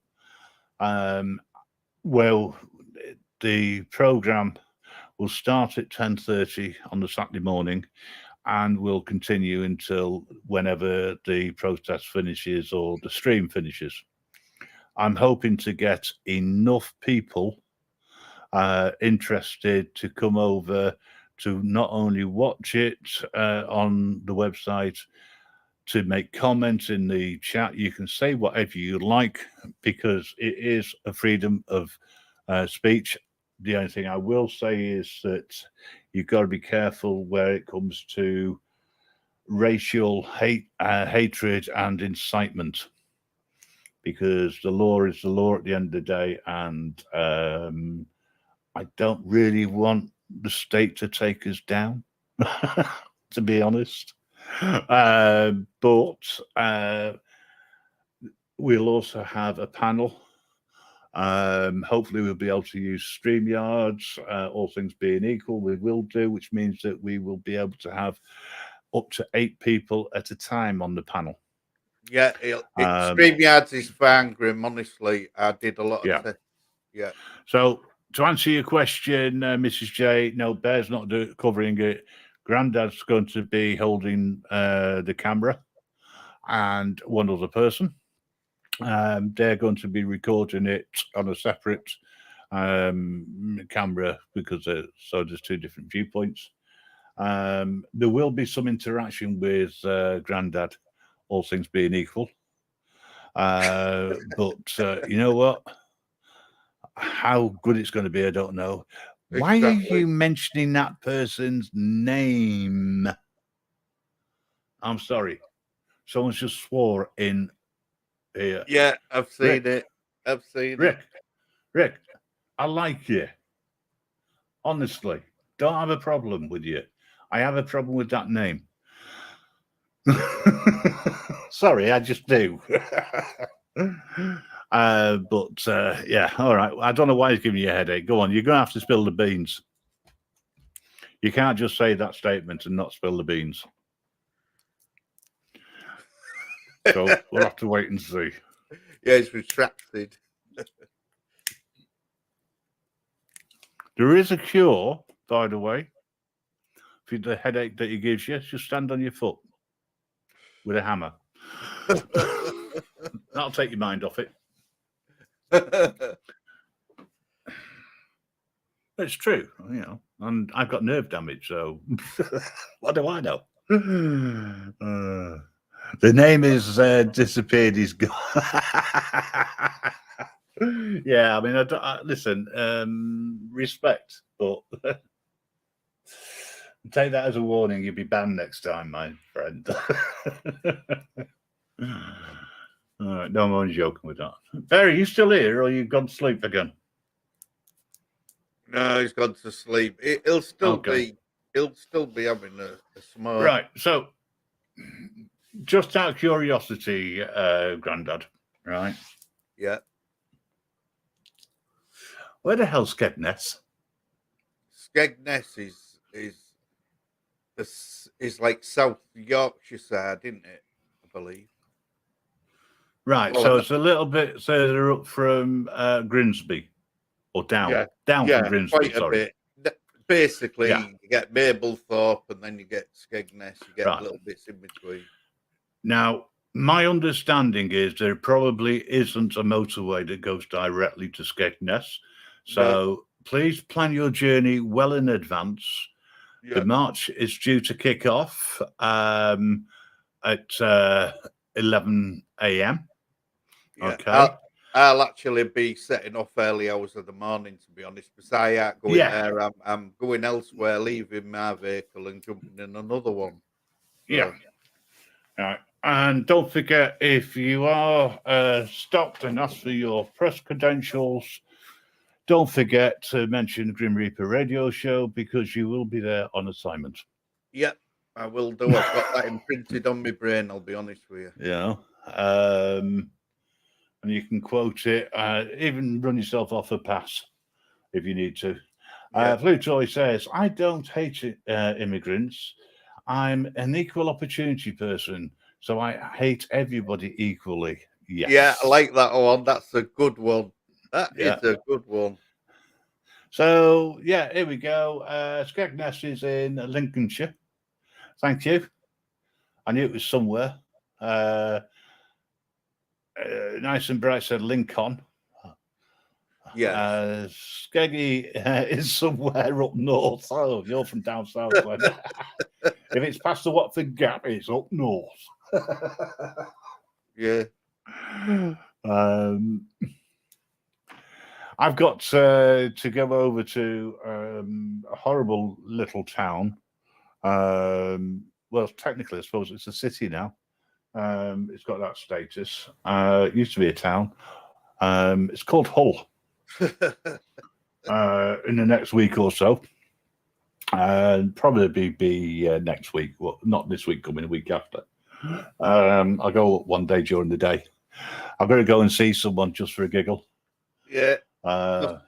Speaker 1: Well, the program will start at 10:30 on the Saturday morning and will continue until whenever the protest finishes or the stream finishes. I'm hoping to get enough people interested to come over to not only watch it on the website, to make comments in the chat. You can say whatever you like because it is a freedom of speech. The only thing I will say is that you've got to be careful where it comes to racial hatred and incitement, because the law is the law at the end of the day, and I don't really want the state to take us down, to be honest. But we'll also have a panel. Hopefully we'll be able to use StreamYards, all things being equal, we will do, which means that we will be able to have up to 8 people at a time on the panel.
Speaker 2: Yeah, StreamYards is fine, Grim. Honestly, I did a lot of tests. Yeah.
Speaker 1: So to answer your question, Mrs. J, no, Bear's not covering it. Grandad's going to be holding the camera and one other person. They're going to be recording it on a separate camera because there's 2 different viewpoints. There will be some interaction with Grandad, all things being equal. But you know what? How good it's going to be, I don't know. Why are you mentioning that person's name? I'm sorry. Someone's just swore in here.
Speaker 2: Yeah, I've seen it. I've seen it.
Speaker 1: Rick, I like you. Honestly, don't have a problem with you. I have a problem with that name. Sorry, I just do. But yeah, all right. I don't know why he's giving you a headache. Go on, you're going to have to spill the beans. You can't just say that statement and not spill the beans. So we'll have to wait and see.
Speaker 2: Yeah, it's retracted.
Speaker 1: There is a cure, by the way, for the headache that he gives you. Just stand on your foot with a hammer. That'll take your mind off it. It's true, you know, and I've got nerve damage, so what do I know? The name is disappeared. He's gone. Yeah, I mean, listen, respect, but take that as a warning. You'll be banned next time, my friend. All right, no, I'm only joking with that. Barry, you still here, or you gone to sleep again?
Speaker 2: No, he's gone to sleep. He'll still be having a smoke.
Speaker 1: Right. So, just out of curiosity, Grandad, right?
Speaker 2: Yeah.
Speaker 1: Where the hell's Skegness?
Speaker 2: Skegness is like South Yorkshire side, isn't it? I believe.
Speaker 1: Right. So it's a little bit further up from Grimsby, or down from Grimsby.
Speaker 2: Quite a bit. Basically, you get Mablethorpe, and then you get Skegness. You get little bits in between.
Speaker 1: Now, my understanding is there probably isn't a motorway that goes directly to Skegness. So please plan your journey well in advance. The march is due to kick off at 11 a.m. Okay.
Speaker 2: I'll actually be setting off early hours of the morning, to be honest, because I ain't going there. I'm going elsewhere, leaving my vehicle and jumping in another one. So.
Speaker 1: Yeah. All right. And don't forget, if you are stopped and asked for your press credentials, don't forget to mention Grim Reaper Radio Show, because you will be there on assignment.
Speaker 2: Yep, I will do. I've got that imprinted on my brain, I'll be honest with you.
Speaker 1: Yeah. And you can quote it, even run yourself off a pass if you need to. Flutoy says, I don't hate immigrants. I'm an equal opportunity person, so I hate everybody equally. Yes.
Speaker 2: Yeah, I like that one. That's a good one. That is a good one.
Speaker 1: So, yeah, here we go. Skegness is in Lincolnshire. Thank you. I knew it was somewhere. Nice and bright said Lincoln.
Speaker 2: Yeah.
Speaker 1: Skeggy is somewhere up north. Oh, you're from down south. If it's past the Watford Gap, it's up north.
Speaker 2: Yeah.
Speaker 1: I've got to go over to a horrible little town. Well, technically, I suppose it's a city now. It's got that status. It used to be a town. It's called Hull. In the next week or so. Probably be next week. Well, not this week, coming a week after. I'll go one day during the day. I'm going to go and see someone just for a giggle.
Speaker 2: Yeah.
Speaker 1: Not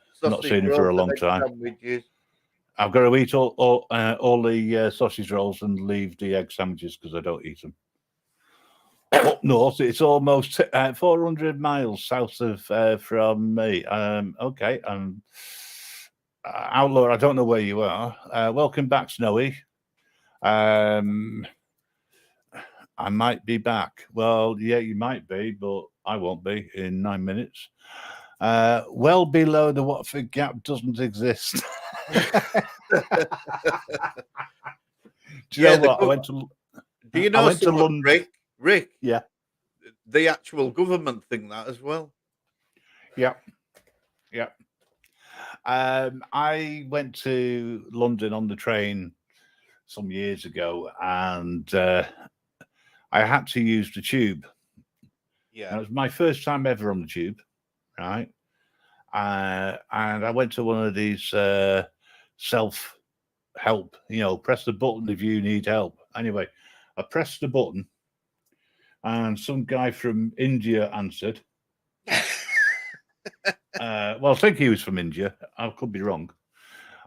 Speaker 1: seen him for a long time.
Speaker 2: Sandwiches.
Speaker 1: I've got to eat all the sausage rolls and leave the egg sandwiches because I don't eat them. Up north, it's almost 400 miles south of from me. Okay. Outlaw, I don't know where you are. Welcome back, Snowy. I might be back. Well, yeah, you might be, but I won't be in 9 minutes. Well below the Watford Gap doesn't exist. Do you know what? I went to.
Speaker 2: Do you know
Speaker 1: to London.
Speaker 2: Rick?
Speaker 1: Yeah.
Speaker 2: The actual government thing that as well.
Speaker 1: Yeah. Yeah. I went to London on the train some years ago, and I had to use the tube.
Speaker 2: Yeah.
Speaker 1: And it was my first time ever on the tube, right? And I went to one of these self-help, press the button if you need help. Anyway, I pressed the button, and some guy from India answered. Well, I think he was from India. I could be wrong.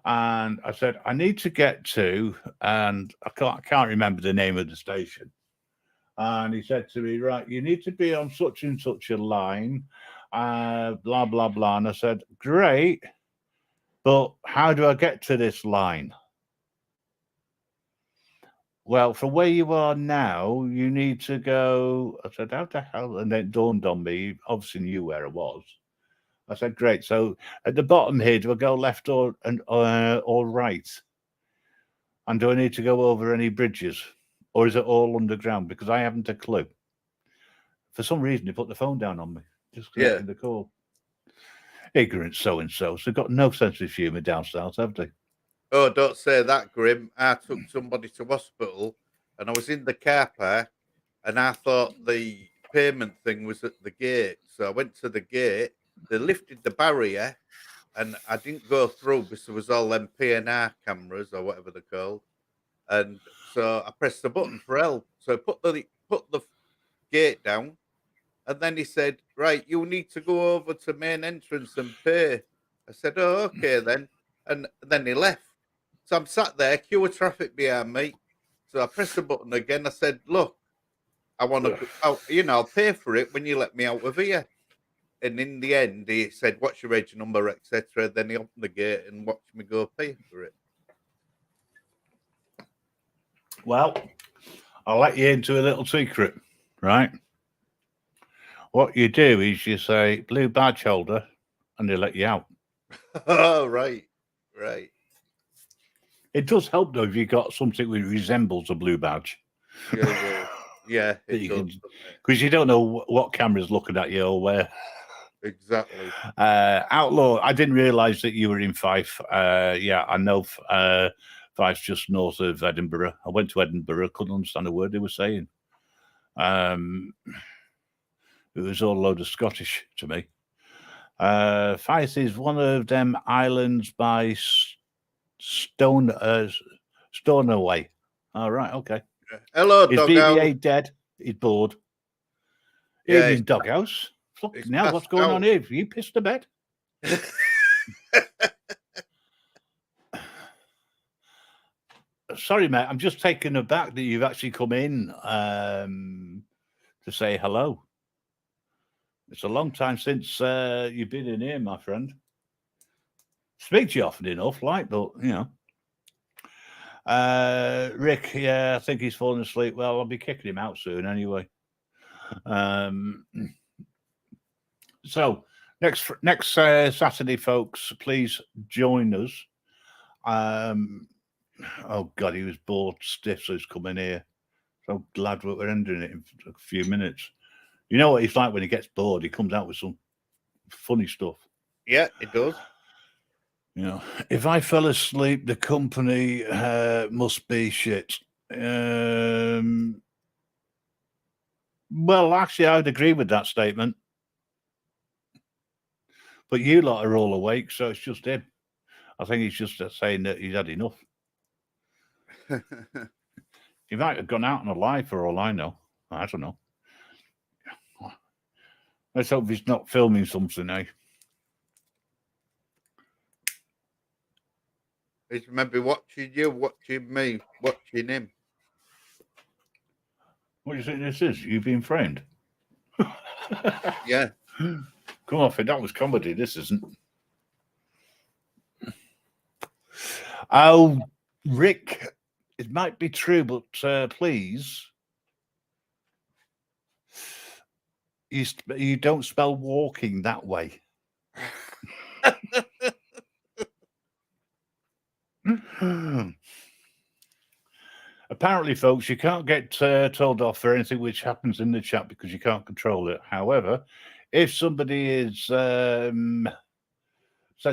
Speaker 1: And I said, I need to get to, and I can't remember the name of the station. And he said to me, right, you need to be on such and such a line, blah, blah, blah. And I said, great, but how do I get to this line? Well, from where you are now, you need to go. I said, how the hell? And then it dawned on me, obviously knew where I was. I said, great. So at the bottom here, do I go left or right? And do I need to go over any bridges? Or is it all underground? Because I haven't a clue. For some reason, he put the phone down on me. Just connecting the call. Ignorant so-and-so. So they've got no sense of humour down south, have they?
Speaker 2: Oh, don't say that, Grim. I took somebody to hospital and I was in the car park and I thought the payment thing was at the gate. So I went to the gate, they lifted the barrier and I didn't go through because there was all them PNR cameras or whatever they're called. And so I pressed the button for help. So I put the gate down and then he said, right, you need to go over to main entrance and pay. I said, oh, okay then. And then he left. So I'm sat there, queue of traffic behind me. So I pressed the button again. I said, look, I want to, I'll pay for it when you let me out of here. And in the end, he said, what's your reg number, etc. Then he opened the gate and watched me go pay for it.
Speaker 1: Well, I'll let you into a little secret, right? What you do is you say, blue badge holder, and they let you out.
Speaker 2: Oh, right.
Speaker 1: It does help though if you got something which resembles a blue badge.
Speaker 2: Yeah, it does.
Speaker 1: Because you don't know what camera's looking at you or where.
Speaker 2: Exactly.
Speaker 1: Outlaw, I didn't realise that you were in Fife. Yeah, I know Fife's just north of Edinburgh. I went to Edinburgh, couldn't understand a word they were saying. It was all a load of Scottish to me. Fife is one of them islands by Stornoway. All right, okay.
Speaker 2: Hello,
Speaker 1: Is
Speaker 2: Doghouse.
Speaker 1: BB-8 dead? He's bored.
Speaker 2: Yeah,
Speaker 1: Evening, Doghouse.
Speaker 2: it's
Speaker 1: Now, what's
Speaker 2: passed
Speaker 1: going
Speaker 2: out.
Speaker 1: on here? Have you pissed the bed? Sorry, mate. I'm just taken aback that you've actually come in to say hello. It's a long time since you've been in here, my friend. Speak to you often enough, like, but you know. Rick, yeah, I think he's fallen asleep. Well, I'll be kicking him out soon anyway. So next Saturday, folks, please join us. Oh God, he was bored stiff, so he's coming here. So glad we're ending it in a few minutes. You know what he's like when he gets bored? He comes out with some funny stuff.
Speaker 2: Yeah, it does.
Speaker 1: You know, if I fell asleep, the company must be shit. Well, actually, I would agree with that statement. But you lot are all awake, so it's just him. I think he's just saying that he's had enough. He might have gone out on a lie for all I know. I don't know. Let's hope he's not filming something, eh?
Speaker 2: He's maybe watching you, watching me, watching him.
Speaker 1: What do you think this is? You being framed?
Speaker 2: Yeah.
Speaker 1: Come off it. That was comedy. This isn't. Oh, Rick, it might be true, but please, you don't spell walking that way. Apparently, folks, you can't get told off for anything which happens in the chat because you can't control it. However, if somebody is said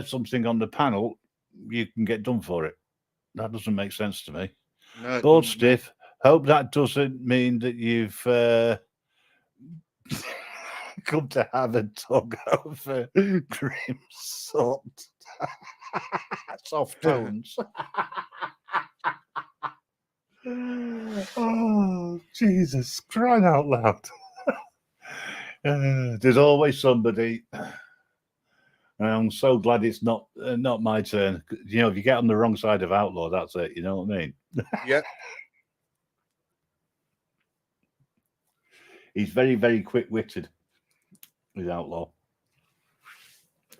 Speaker 1: something on the panel, you can get done for it. That doesn't make sense to me.
Speaker 2: No,
Speaker 1: Board stiff. Hope that doesn't mean that you've come to have a tug over grim salt. Soft tones. Oh, Jesus, crying out loud. There's always somebody. I'm so glad it's not my turn. You know, if you get on the wrong side of Outlaw, that's it. You know what I mean?
Speaker 2: Yeah.
Speaker 1: He's very, very quick-witted with Outlaw.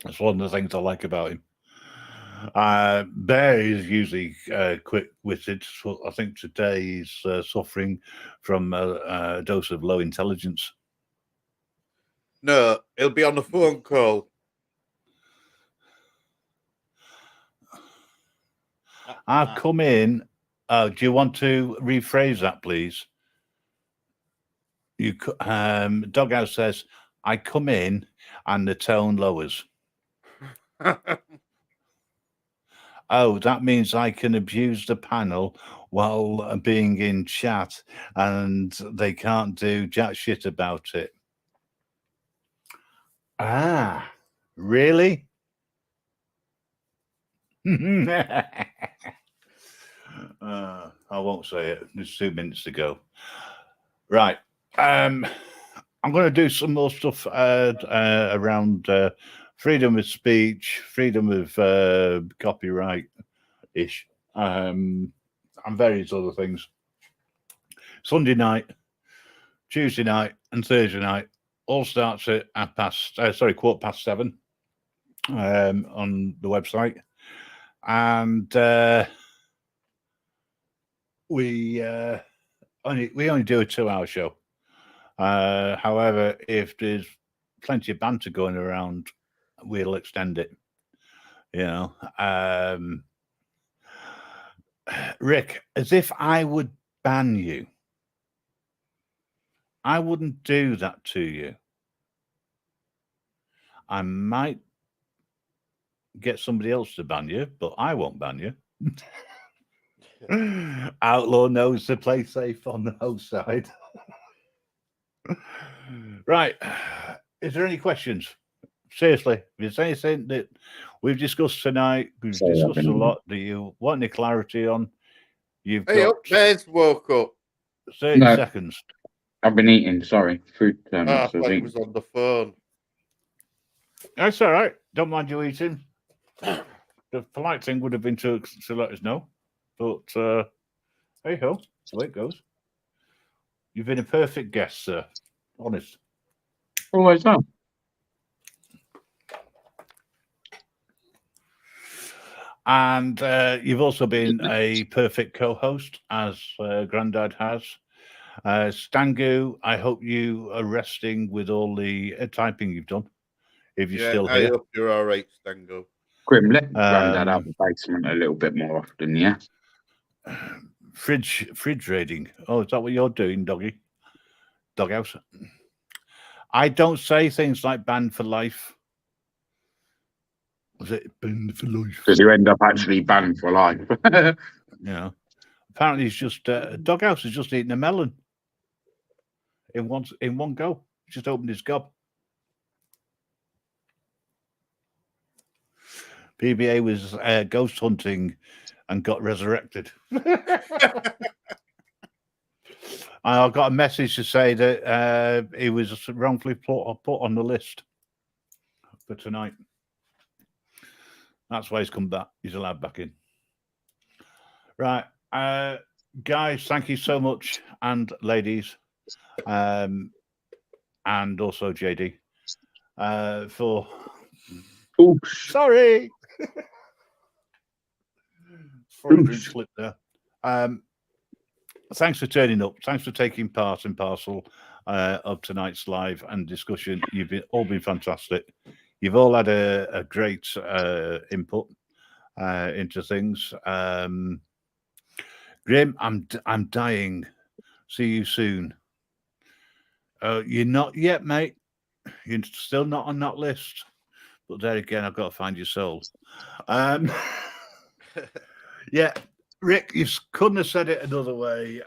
Speaker 1: That's one of the things I like about him. Bear is usually quick-witted. So I think today he's suffering from a dose of low intelligence.
Speaker 2: No, he'll be on the phone call.
Speaker 1: I've come in. Do you want to rephrase that, please? Doghouse says, I come in and the tone lowers. Oh, that means I can abuse the panel while being in chat and they can't do jack shit about it. Ah, really? I won't say it. There's 2 minutes to go. Right. I'm going to do some more stuff around freedom of speech, freedom of copyright-ish, and various other things. Sunday night, Tuesday night, and Thursday night all starts at 7:15 on the website, and we only do a 2-hour show. However, if there's plenty of banter going around, we'll extend it. You know, Rick, as if I would ban you. I wouldn't do that to you. I might get somebody else to ban you, but I won't ban you. Outlaw knows to play safe on the host side. Right. Is there any questions? Seriously, if there's anything that we've discussed tonight, we've discussed a lot that you want any clarity on, you've got
Speaker 2: Bears woke up.
Speaker 1: 30 seconds.
Speaker 4: I've been eating, sorry. Food
Speaker 2: I thought it was on the phone.
Speaker 1: That's all right. Don't mind you eating. The polite thing would have been to let us know. But hey ho, that's the way it goes. You've been a perfect guest, sir. Honest.
Speaker 4: Always so.
Speaker 1: And you've also been a perfect co-host, as Grandad has. Stangu, I hope you are resting with all the typing you've done. If you're still here.
Speaker 2: I hope you're all right, Stangu.
Speaker 4: Grim, let Grandad out the basement a little bit more often, yeah?
Speaker 1: Fridge raiding. Oh, is that what you're doing, doggy? Doghouse. I don't say things like banned for life. Was it banned for life?
Speaker 4: Because you end up actually banned for life.
Speaker 1: Yeah. Apparently, it's just Doghouse is just eating a melon in one go. He just opened his gob. PBA was ghost hunting and got resurrected. I got a message to say that he was wrongfully put on the list for tonight. That's why he's come back. He's allowed back in. Right. Guys, thank you so much. And ladies. And also JD. For...
Speaker 4: Oops.
Speaker 1: Sorry. Slip there. Thanks for turning up. Thanks for taking part and parcel of tonight's live and discussion. You've all been fantastic. You've all had a great input into things. Grim, I'm dying. See you soon. You're not yet, mate. You're still not on that list. But there again, I've got to find your soul. Yeah, Rick, you couldn't have said it another way.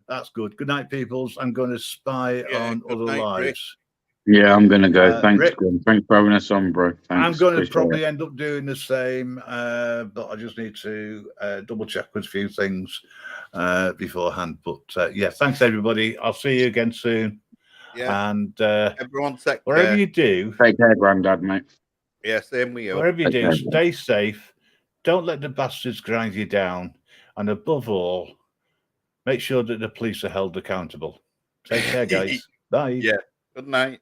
Speaker 1: That's good. Good night, peoples. I'm going to spy on other lives.
Speaker 4: Yeah, I'm going to go. Thanks,
Speaker 1: Rick,
Speaker 4: Grim. Thanks for having us on, bro. Thanks.
Speaker 1: I'm going to probably end up doing the same, but I just need to double check with a few things beforehand. But yeah, thanks, everybody. I'll see you again soon.
Speaker 2: Yeah.
Speaker 1: And
Speaker 2: everyone, take
Speaker 1: wherever
Speaker 2: care.
Speaker 1: you do,
Speaker 4: take care, Grandad, mate.
Speaker 2: Yeah, same with you.
Speaker 1: Wherever you do, stay safe. Don't let the bastards grind you down. And above all, make sure that the police are held accountable. Take care, guys. Bye.
Speaker 2: Yeah. Good night.